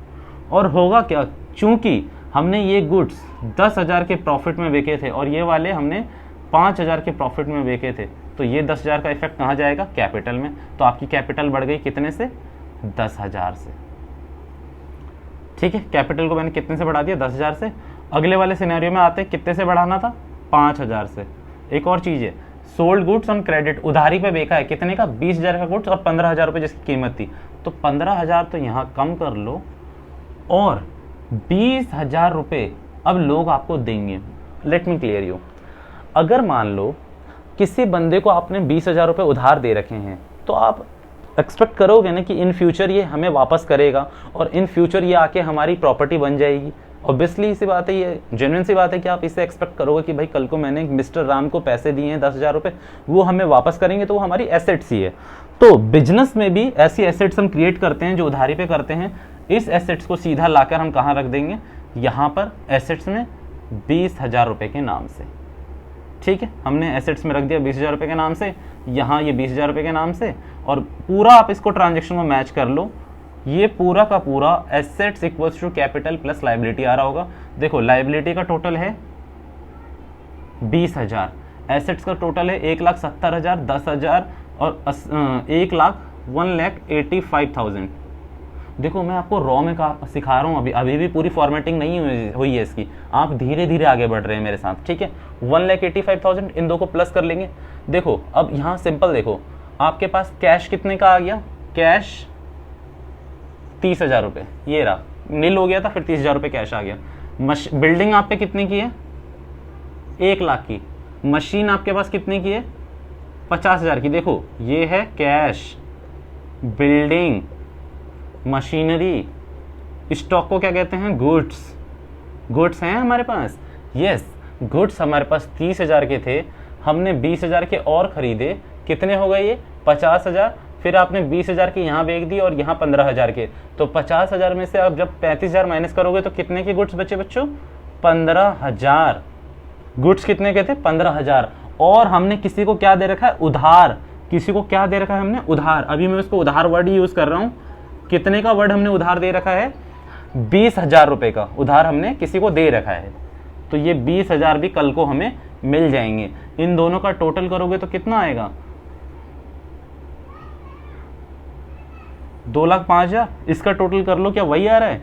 और होगा क्या, चूंकि हमने ये गुड्स 10,000 के प्रॉफिट में बेचे थे और ये वाले हमने 5,000 के प्रॉफिट में बेचे थे, तो ये 10,000 का इफेक्ट कहाँ जाएगा, कैपिटल में। तो आपकी कैपिटल बढ़ गई कितने से, 10,000 से। ठीक है, कैपिटल को मैंने कितने से बढ़ा दिया, 10,000 से। अगले वाले सिनेरियो में आते हैं, कितने से बढ़ाना था, 5,000 से। एक और चीज़ है, सोल्ड गुड्स ऑन क्रेडिट, उधारी पे बेचा है, कितने का, 20,000 का गुड्स और 15,000 रुपये जिसकी कीमत थी। तो 15,000 तो यहाँ कम कर लो और 20,000 रुपये अब लोग आपको देंगे। लेट मी क्लियर यू, अगर मान लो किसी बंदे को आपने 20,000 रुपये उधार दे रखे हैं, तो आप एक्सपेक्ट करोगे ना कि इन फ्यूचर ये हमें वापस करेगा और इन फ्यूचर ये आके हमारी प्रॉपर्टी बन जाएगी। ऑब्वियसली सी बात है, ये जेन्युइन सी बात है कि आप इसे एक्सपेक्ट करोगे कि भाई कल को मैंने मिस्टर राम को पैसे दिए हैं 10,000 रुपये, वो हमें वापस करेंगे, तो वो हमारी एसेट्स ही है। तो बिजनेस में भी ऐसी एसेट्स हम क्रिएट करते हैं जो उधारी पे करते हैं। इस एसेट्स को सीधा लाकर हम कहाँ रख देंगे, यहाँ पर एसेट्स में 20,000 रुपये के नाम से। ठीक है, हमने एसेट्स में रख दिया 20,000 रुपये के नाम से, यहाँ ये 20,000 रुपये के नाम से, और पूरा आप इसको ट्रांजेक्शन को मैच कर लो, ये पूरा का पूरा assets equals to capital plus liability आ रहा होगा। देखो लाइबिलिटी का टोटल है 20,000, एसेट्स का टोटल है 1,70,000, 10,000 और 1,85,000। देखो मैं आपको रॉ में सिखा रहा हूँ, अभी भी पूरी फॉर्मेटिंग नहीं हुई है इसकी, आप धीरे धीरे आगे बढ़ रहे हैं मेरे साथ। ठीक है, 1,85,000, इन दो को प्लस कर लेंगे। देखो अब यहाँ सिंपल देखो, आपके पास कैश कितने का आ गया, कैश 30,000 रुपये, ये रहा, नील हो गया था, फिर 30,000 रुपये कैश आ गया। बिल्डिंग आप पे कितने की है, 1,00,000 की। मशीन आपके पास कितने की है, 50,000 की। देखो ये है कैश, बिल्डिंग, मशीनरी, स्टॉक को क्या कहते हैं, गुड्स। गुड्स हैं हमारे पास, यस, गुड्स हमारे पास 30,000 के थे, हमने 20,000 के और खरीदे, कितने हो गए ये, 50,000। फिर आपने 20,000 की यहाँ बेच दी और यहाँ 15,000 के, तो 50,000 में से आप जब 35,000 माइनस करोगे तो कितने के गुड्स बचे बच्चों, 15,000। गुड्स कितने के थे, 15,000। और हमने किसी को क्या दे रखा है, उधार। किसी को क्या दे रखा है हमने, उधार। अभी मैं उसको उधार वर्ड यूज कर रहा हूँ। कितने का वर्ड हमने उधार दे रखा है, 20,000 रुपये का उधार हमने किसी को दे रखा है। तो ये 20,000 भी कल को हमें मिल जाएंगे। इन दोनों का टोटल करोगे तो कितना आएगा, 2,05,000। इसका टोटल कर लो, क्या वही आ रहा है,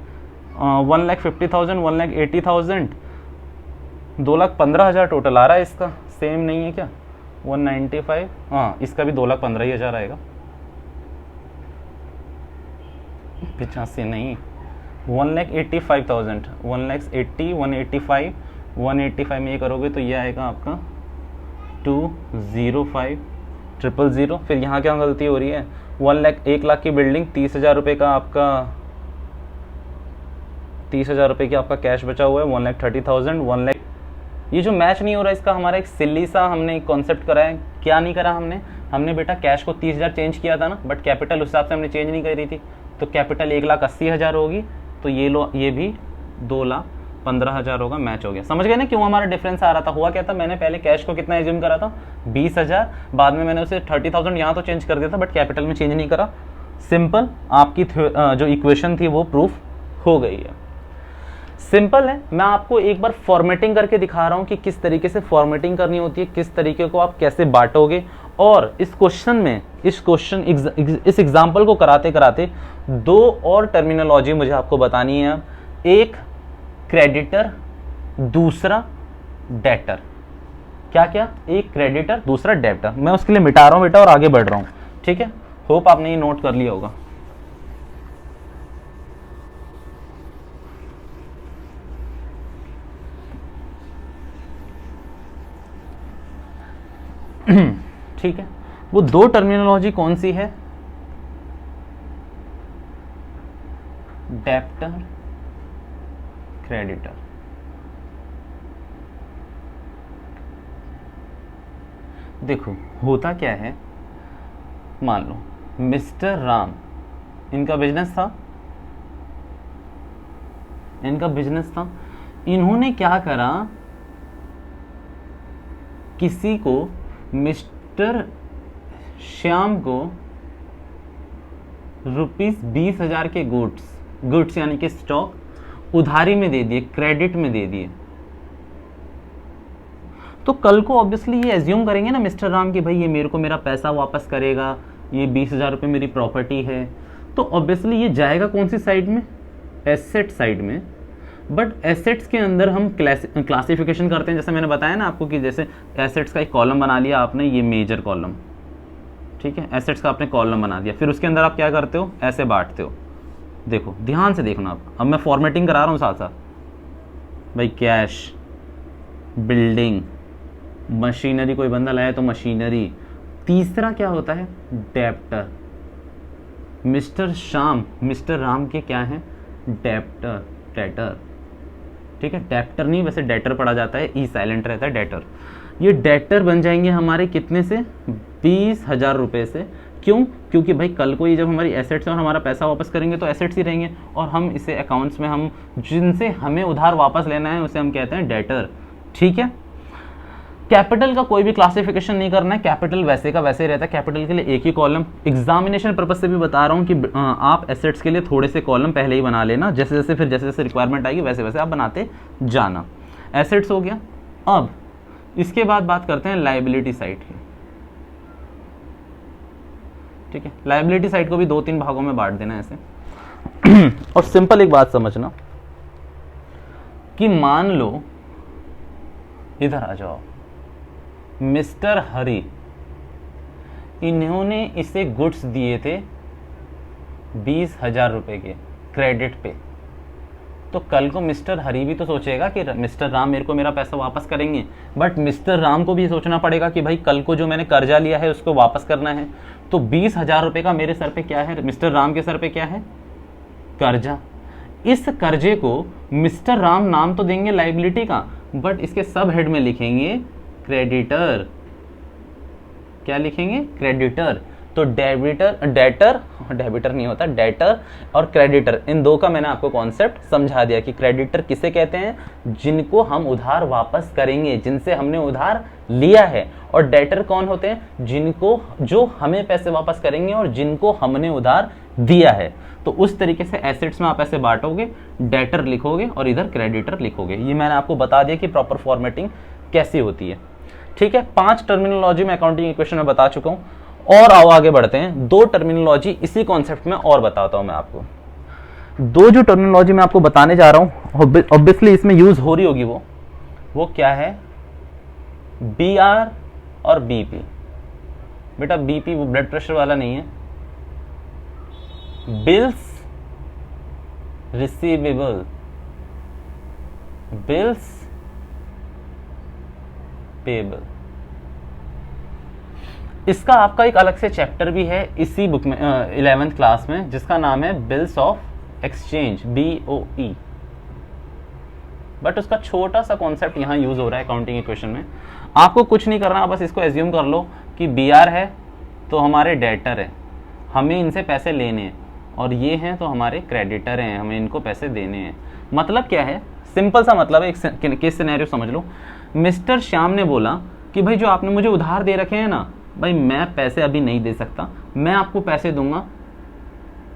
1,50,000, 1,80,000, 2,15,000 टोटल आ रहा है। इसका सेम नहीं है क्या, 195, हाँ इसका भी 2,15,000 आएगा, 85 नहीं, 1,85,000, 1,80,000, 185, 185 में ये करोगे तो ये आएगा आपका 205,000। फिर यहाँ क्या गलती हो रही है, 1,00,000 की बिल्डिंग, 30,000 रुपये का आपका, 30,000 रुपये की आपका कैश बचा हुआ है, 1,30,000, 1,00,000। ये जो मैच नहीं हो रहा है, इसका हमारा एक सिल्ली सा हमने एक कॉन्सेप्ट करा है। क्या नहीं करा हमने बेटा कैश को 30,000 चेंज किया था ना, बट कैपिटल उस हिसाब से हमने चेंज नहीं करी थी। तो कैपिटल 1,80,000 होगी, तो ये लो, ये भी 2,15,000 होगा, मैच हो गया। समझ गए ना क्यों हमारा डिफरेंस आ रहा था। हुआ क्या था, मैंने पहले कैश को कितना एज्यूम करा था, 20,000, बाद में मैंने उसे 30,000 यहाँ तो चेंज कर दिया था, बट कैपिटल में चेंज नहीं करा। सिंपल, आपकी जो इक्वेशन थी वो प्रूफ हो गई है। सिंपल है। मैं आपको एक बार फॉर्मेटिंग करके दिखा रहा हूं कि किस तरीके से फॉर्मेटिंग करनी होती है, किस तरीके को आप कैसे बांटोगे। और इस क्वेश्चन में, इस एग्जाम्पल को कराते कराते दो और टर्मिनोलॉजी मुझे आपको बतानी है। एक क्रेडिटर, दूसरा डेटर। क्या क्या, एक क्रेडिटर, दूसरा डेटर। मैं उसके लिए मिटा रहा हूं बेटा और आगे बढ़ रहा हूं, ठीक है। होप आपने ये नोट कर लिया होगा। ठीक है, वो दो टर्मिनोलॉजी कौन सी है, डेप्टर, क्रेडिटर। देखो होता क्या है, मान लो मिस्टर राम, इनका बिजनेस था, इन्होंने क्या करा, किसी को, मिस्टर श्याम को ₹20,000 के गुड्स यानी कि स्टॉक उधारी में दे दिए, क्रेडिट में दे दिए। तो कल को ऑब्वियसली ये एज्यूम करेंगे ना मिस्टर राम कि भाई ये मेरे को मेरा पैसा वापस करेगा, ये 20,000 रुपये मेरी प्रॉपर्टी है, तो ऑब्वियसली ये जाएगा कौन सी साइड में, एसेट साइड में। बट एसेट्स के अंदर हम क्लासिफिकेशन करते हैं, जैसे मैंने बताया ना आपको कि जैसे एसेट्स का एक कॉलम बना लिया आपने, ये मेजर कॉलम, ठीक है, एसेट्स का आपने कॉलम बना दिया, फिर उसके अंदर आप क्या करते हो, ऐसे बांटते हो। देखो ध्यान से देखना आप, अब मैं फॉर्मेटिंग करा रहा हूँ साथ साथ। भाई कैश, बिल्डिंग, मशीनरी, कोई बंदा लाया तो मशीनरी। तीसरा क्या होता है, debtor. Mister Shyam, mister Ram के क्या है, डेप्टर, डेटर, ठीक है, डेप्टर नहीं वैसे डेटर पढ़ा जाता है, ई साइलेंट रहता है, डेटर। ये डेटर बन जाएंगे हमारे कितने से, 20,000 रुपये से। क्यों, क्योंकि भाई कल को ये जब हमारी एसेट्स और हमारा पैसा वापस करेंगे तो एसेट्स ही रहेंगे, और हम इसे अकाउंट्स में, हम जिनसे हमें उधार वापस लेना है उसे हम कहते हैं डेटर, ठीक है। कैपिटल का कोई भी क्लासिफिकेशन नहीं करना है, कैपिटल वैसे का वैसे ही रहता है, कैपिटल के लिए एक ही कॉलम। एग्जामिनेशन पर्पज से भी बता रहा हूँ कि आप एसेट्स के लिए थोड़े से कॉलम पहले ही बना लेना, जैसे जैसे रिक्वायरमेंट आएगी वैसे वैसे आप बनाते जाना। एसेट्स हो गया। अब इसके बाद बात करते हैं लायबिलिटी साइड की, ठीक है। लायबिलिटी साइड को भी 2-3 भागों में बांट देना ऐसे। और सिंपल एक बात समझना कि मान लो, इधर आ जाओ, मिस्टर हरी, इन्होंने इसे गुड्स दिए थे 20,000 रुपए के क्रेडिट पे, तो कल को मिस्टर हरी भी तो सोचेगा कि मिस्टर राम मेरे को मेरा पैसा वापस करेंगे, बट मिस्टर राम को भी सोचना पड़ेगा कि भाई कल को जो मैंने कर्जा लिया है उसको वापस करना है। तो 20,000 रुपए का मेरे सर पे क्या है, मिस्टर राम के सर पे क्या है, कर्जा। इस कर्जे को मिस्टर राम नाम तो देंगे लायबिलिटी का, बट इसके सब हेड में लिखेंगे क्रेडिटर। क्या लिखेंगे, क्रेडिटर। तो डेबिटर नहीं होता, डेटर और क्रेडिटर, इन दो का मैंने आपको कॉन्सेप्ट समझा दिया कि क्रेडिटर किसे कहते हैं, जिनको हम उधार वापस करेंगे, जिनसे हमने उधार लिया है, और डेटर कौन होते हैं, जिनको, जो हमें पैसे वापस करेंगे और जिनको हमने उधार दिया है। तो उस तरीके से एसेट्स में आप ऐसे बांटोगे, डेटर लिखोगे और इधर क्रेडिटर लिखोगे। ये मैंने आपको बता दिया कि प्रॉपर फॉर्मेटिंग कैसी होती है, ठीक है। 5 टर्मिनोलॉजी में अकाउंटिंग इक्वेशन में बता चुका हूं, और आओ आगे बढ़ते हैं। 2 टर्मिनोलॉजी इसी कॉन्सेप्ट में और बताता हूं मैं आपको। 2 जो टर्मिनोलॉजी मैं आपको बताने जा रहा हूं, ऑब्वियसली इसमें यूज हो रही होगी, वो क्या है, बीआर और बीपी। बेटा बीपी वो ब्लड प्रेशर वाला नहीं है, बिल्स रिसीवेबल, बिल्स पेबल। इसका आपका एक अलग से चैप्टर भी है इसी बुक में 11th क्लास में, जिसका नाम है bills of exchange, BOE। But उसका छोटा सा कॉन्सेप्ट यहाँ यूज हो रहा है अकाउंटिंग इक्वेशन में। आपको कुछ नहीं करना, बस इसको एज्यूम कर लो कि BR है तो हमारे डेटर है, हमें इनसे पैसे लेने हैं, और ये हैं तो हमारे क्रेडिटर हैं, हमें इनको पैसे देने हैं। मतलब क्या है, सिंपल सा मतलब है, एक केस सिनेरियो समझ लो। मिस्टर श्याम ने बोला कि भाई जो आपने मुझे उधार दे रखे हैं ना, भाई मैं पैसे अभी नहीं दे सकता, मैं आपको पैसे दूंगा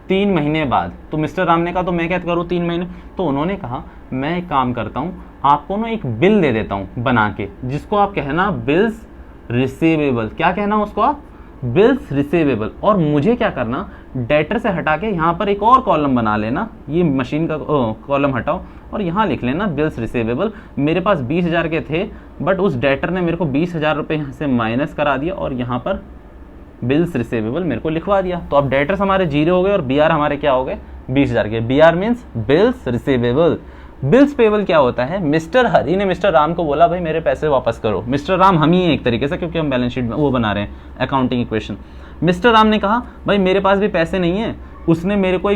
3 महीने बाद। तो मिस्टर राम ने कहा तो मैं क्या करूँ 3 महीने, तो उन्होंने कहा मैं एक काम करता हूँ, आपको ना एक बिल दे देता हूँ बना के, जिसको आप कहना बिल्स रिसीवेबल। क्या कहना उसको आप, बिल्स रिसीवेबल। और मुझे क्या करना, डेटर से हटा के यहाँ पर एक और कॉलम बना लेना, ये मशीन का कॉलम हटाओ और यहाँ लिख लेना बिल्स रिसीवेबल। मेरे पास 20,000 के थे, बट उस डेटर ने मेरे को 20,000 रुपये यहाँ से माइनस करा दिया और यहाँ पर बिल्स रिसीवेबल मेरे को लिखवा दिया। तो अब डेटर्स हमारे 0 हो गए और BR हमारे क्या हो गए, 20,000 के। BR means bills receivable. Bills payable क्या होता है, मिस्टर हरी ने मिस्टर राम को बोला भाई मेरे पैसे वापस करो। मिस्टर राम हम ही हैं एक तरीके से, क्योंकि हम बैलेंस शीट में वो बना रहे हैं अकाउंटिंग इक्वेशन। मिस्टर राम ने कहा भाई मेरे पास भी पैसे नहीं है, उसने मेरे को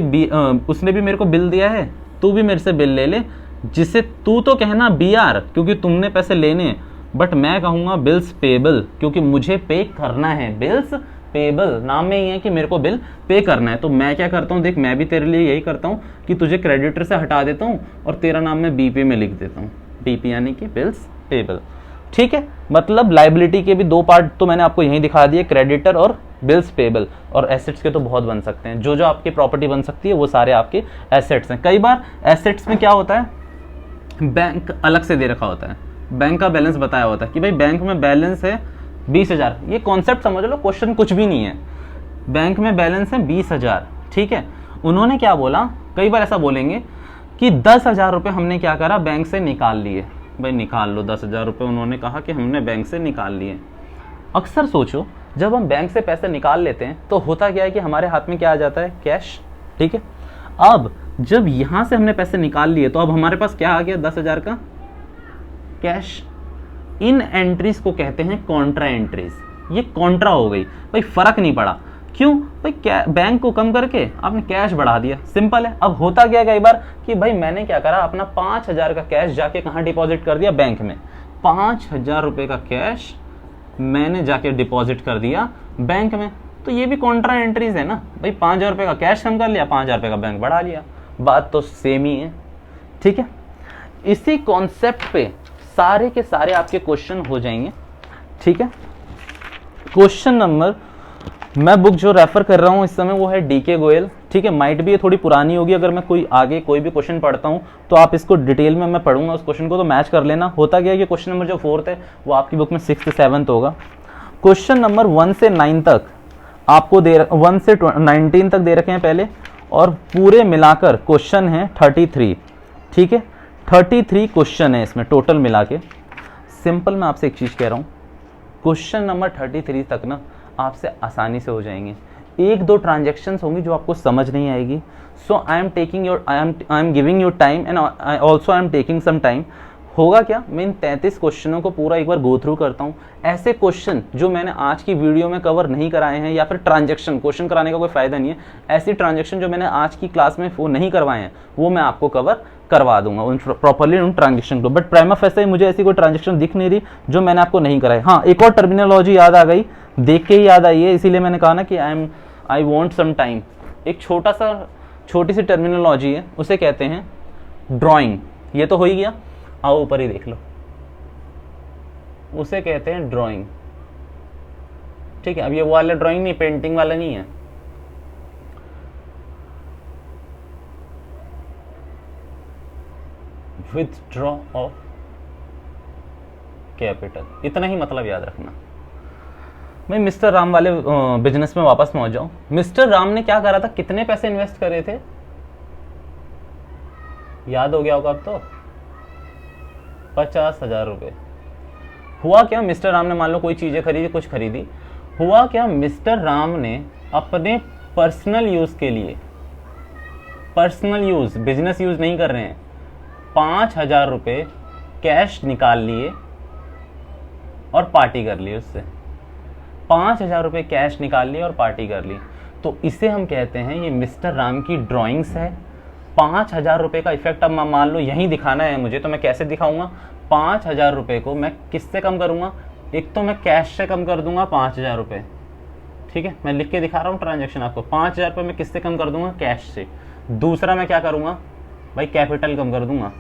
उसने भी मेरे को बिल दिया है, तू भी मेरे से बिल ले ले, जिसे तू तो कहना BR क्योंकि तुमने पैसे लेने, बट मैं कहूँगा बिल्स पेबल क्योंकि मुझे पे करना है। बिल्स पेबल नाम में ही है कि मेरे को बिल पे करना है। तो मैं क्या करता हूँ, देख मैं भी तेरे लिए यही करता हूँ कि तुझे क्रेडिटर से हटा देता हूँ और तेरा नाम मैं BP में लिख देता हूँ, BP यानी कि बिल्स पेबल। ठीक है, मतलब लाइबिलिटी के भी 2 पार्ट तो मैंने आपको यहीं दिखा दिए, क्रेडिटर और बिल्स पेबल। और एसेट्स के तो बहुत बन सकते हैं, जो जो आपकी प्रॉपर्टी बन सकती है वो सारे आपके एसेट्स हैं। कई बार एसेट्स में क्या होता है, बैंक अलग से दे रखा होता है, बैंक का बैलेंस बताया होता कि भाई बैंक में बैलेंस है 20,000, ये कॉन्सेप्ट समझ लो, क्वेश्चन कुछ भी नहीं है, बैंक में बैलेंस है 20,000, ठीक है। उन्होंने क्या बोला, कई बार ऐसा बोलेंगे कि 10,000 रुपये हमने क्या करा, बैंक से निकाल लिए। भाई निकाल लो 10,000 रुपये, उन्होंने कहा कि हमने बैंक से निकाल लिए। अक्सर सोचो, जब हम बैंक से पैसे निकाल लेते हैं तो होता क्या है कि हमारे हाथ में क्या आ जाता है, कैश, ठीक है। अब जब यहाँ से हमने पैसे निकाल लिए तो अब हमारे पास क्या आ गया, 10,000 का कैश। इन एंट्रीज को कहते हैं कॉन्ट्रा एंट्रीज। ये कॉन्ट्रा हो गई, भाई फर्क नहीं पड़ा, क्यों भाई, बैंक को कम करके आपने कैश बढ़ा दिया, सिंपल है। अब होता क्या है कई बार कि भाई मैंने क्या करा, अपना 5,000 का कैश जाके कहाँ डिपॉजिट कर दिया, बैंक में। 5,000 रुपये का कैश मैंने जाके डिपॉजिट कर दिया बैंक में, तो ये भी कॉन्ट्रा एंट्रीज है ना भाई। 5,000 रुपये का कैश कम कर लिया, 5,000 रुपये का बैंक बढ़ा लिया, बात तो सेम ही है, ठीक है। इसी कॉन्सेप्ट पे सारे के सारे आपके क्वेश्चन हो जाएंगे, ठीक है। क्वेश्चन नंबर, मैं बुक जो रेफर कर रहा हूँ इस समय वो है डीके गोयल, ठीक है। माइट भी ये थोड़ी पुरानी होगी, अगर मैं कोई आगे कोई भी क्वेश्चन पढ़ता हूँ तो आप इसको डिटेल में मैं पढ़ूंगा उस क्वेश्चन को, तो मैच कर लेना। होता क्या है कि क्वेश्चन नंबर जो 4th है वो आपकी बुक में 6th 7th होगा। क्वेश्चन नंबर 1 से 9 तक आपको 1 से 19 तक दे रखे हैं पहले, और पूरे मिलाकर क्वेश्चन है 33, ठीक है। 33 क्वेश्चन है इसमें टोटल मिला के। सिंपल मैं आपसे एक चीज़ कह रहा हूँ, क्वेश्चन नंबर 33 तक ना आपसे आसानी से हो जाएंगे। 1-2 ट्रांजेक्शन्स होंगी जो आपको समझ नहीं आएगी, so I am giving you time and also I am taking some time. होगा क्या, मैं इन 33 क्वेश्चनों को पूरा एक बार गो थ्रू करता हूँ। ऐसे क्वेश्चन जो मैंने आज की वीडियो में कवर नहीं कराए हैं, या फिर ट्रांजेक्शन, क्वेश्चन कराने का कोई फायदा नहीं है, ऐसी ट्रांजेक्शन जो मैंने आज की क्लास में वो नहीं करवाए हैं वो मैं आपको कवर करवा दूंगा उन प्रॉपरली उन ट्रांजेक्शन को। बट प्राइमा फेसा ही मुझे ऐसी कोई ट्रांजेक्शन दिख नहीं रही जो मैंने आपको नहीं कराई। हाँ, एक और टर्मिनोलॉजी याद आ गई, देख के ही याद आई है, इसीलिए मैंने कहा ना कि आई वॉन्ट सम टाइम। एक छोटी सी टर्मिनोलॉजी है, उसे कहते हैं ड्राइंग। ये तो हो ही गया, आओ ऊपर ही देख लो, उसे कहते हैं ड्राइंग, ठीक है। अब ये वो वाला ड्राइंग नहीं, पेंटिंग वाला नहीं है। विथड्रॉ ऑफ कैपिटल, इतना ही मतलब याद रखना। मैं मिस्टर राम वाले बिजनेस में वापस पहुंच जाऊं। मिस्टर राम ने क्या करा था, कितने पैसे इन्वेस्ट करे थे, याद हो गया होगा अब तो, 50,000 रुपये। हुआ क्या, मिस्टर राम ने मान लो कोई चीजें खरीदी, कुछ खरीदी, हुआ क्या, मिस्टर राम ने अपने पर्सनल यूज के लिए, पर्सनल यूज, बिजनेस यूज नहीं कर रहे हैं, 5,000 रुपये कैश निकाल लिए और पार्टी कर ली उससे। 5,000 रुपये कैश निकाल लिए और पार्टी कर ली, तो इसे हम कहते हैं ये मिस्टर राम की ड्राइंग्स है। 5,000 रुपये का इफेक्ट अब मान लो यहीं दिखाना है मुझे, तो मैं कैसे दिखाऊंगा, 5,000 रुपये को मैं किससे कम करूंगा, एक तो मैं कैश से कम कर दूंगा 5,000 रुपये, ठीक है। मैं लिख के दिखा रहा हूँ ट्रांजेक्शन आपको, 5,000 रुपये मैं किससे कम कर दूंगा, कैश से। दूसरा मैं क्या करूंगा भाई, कैपिटल कम कर दूंगा।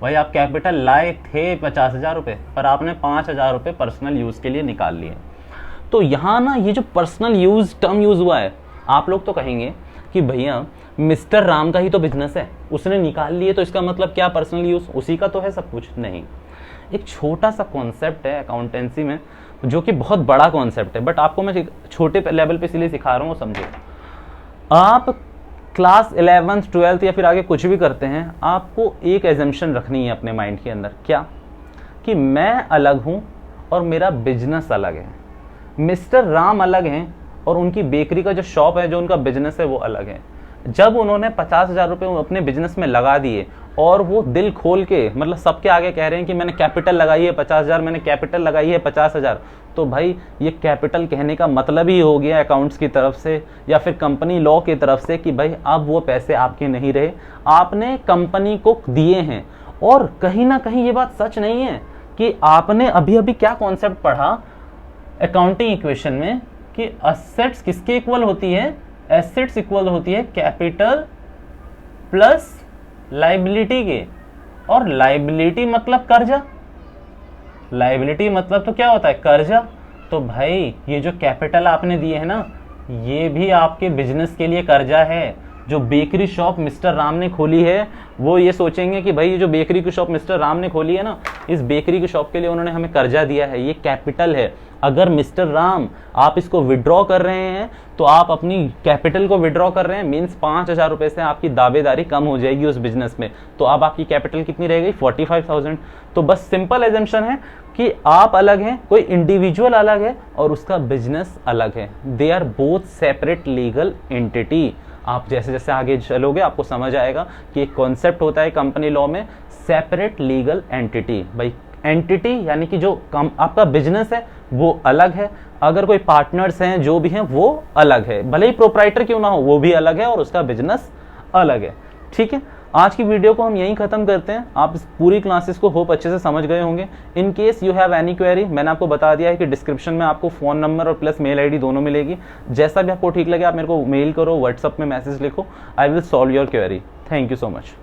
भाई आप कैपिटल लाए थे 50,000 रुपये, पर आपने 5,000 रुपये पर्सनल यूज के लिए निकाल लिए। तो यहाँ ना ये जो पर्सनल यूज टर्म यूज हुआ है, आप लोग तो कहेंगे कि भैया मिस्टर राम का ही तो बिजनेस है, उसने निकाल लिए तो इसका मतलब क्या, पर्सनल यूज उसी का तो है सब कुछ। नहीं, एक छोटा सा कॉन्सेप्ट है अकाउंटेंसी में जो कि बहुत बड़ा कॉन्सेप्ट है, बट आपको मैं छोटे लेवल पे इसलिए सिखा रहा हूँ, समझो। आप क्लास 11th 12th या फिर आगे कुछ भी करते हैं, आपको एक एजम्पशन रखनी है अपने माइंड के अंदर, क्या, कि मैं अलग हूँ और मेरा बिजनेस अलग है। मिस्टर राम अलग हैं और उनकी बेकरी का जो शॉप है, जो उनका बिजनेस है, वो अलग है। जब उन्होंने 50,000 रुपये अपने बिजनेस में लगा दिए और वो दिल खोल के, मतलब सबके आगे कह रहे हैं कि मैंने कैपिटल लगाई है 50,000, मैंने कैपिटल लगाई है 50,000, तो भाई ये कैपिटल कहने का मतलब ही हो गया अकाउंट्स की तरफ से या फिर कंपनी लॉ की तरफ से कि भाई अब वो पैसे आपके नहीं रहे, आपने कंपनी को दिए हैं। और कहीं ना कहीं ये बात सच नहीं है कि आपने अभी अभी क्या कॉन्सेप्ट पढ़ा अकाउंटिंग इक्वेशन में कि एसेट्स किसके इक्वल होती है, एसेट्स इक्वल होती है कैपिटल प्लस लाइबिलिटी के, और लाइबिलिटी मतलब कर्जा, लाइबिलिटी मतलब तो क्या होता है, कर्जा। तो भाई ये जो कैपिटल आपने दिए है ना, ये भी आपके बिजनेस के लिए कर्जा है। जो बेकरी शॉप मिस्टर राम ने खोली है वो ये सोचेंगे कि भाई ये जो बेकरी की शॉप मिस्टर राम ने खोली है ना, इस बेकरी की शॉप के लिए उन्होंने हमें कर्जा दिया है, ये कैपिटल है। अगर मिस्टर राम आप इसको विड्रॉ कर रहे हैं तो आप अपनी कैपिटल को विड्रॉ कर रहे हैं, मीन्स 5,000 रुपए से आपकी दावेदारी कम हो जाएगी उस बिजनेस में। तो अब आपकी कैपिटल कितनी रह गई? 45,000। तो बस सिंपल एजम्पशन है कि आप अलग हैं, कोई इंडिविजुअल अलग है और उसका बिजनेस अलग है। They are both separate legal entity. आप जैसे जैसे आगे चलोगे आपको समझ आएगा कि एक कॉन्सेप्ट होता है कंपनी लॉ में, सेपरेट लीगल एंटिटी। भाई एंटिटी यानी कि जो आपका बिजनेस है वो अलग है, अगर कोई पार्टनर्स हैं जो भी हैं वो अलग है, भले ही प्रोप्राइटर क्यों ना हो वो भी अलग है और उसका बिजनेस अलग है। ठीक है, आज की वीडियो को हम यहीं खत्म करते हैं। आप इस पूरी क्लासेस को होप अच्छे से समझ गए होंगे। In case you have any query, मैंने आपको बता दिया है कि डिस्क्रिप्शन में आपको फोन नंबर और प्लस मेल आईडी दोनों मिलेगी। जैसा भी आपको ठीक लगे आप मेरे को मेल करो, व्हाट्सअप में मैसेज लिखो, I will solve your query. Thank you so much.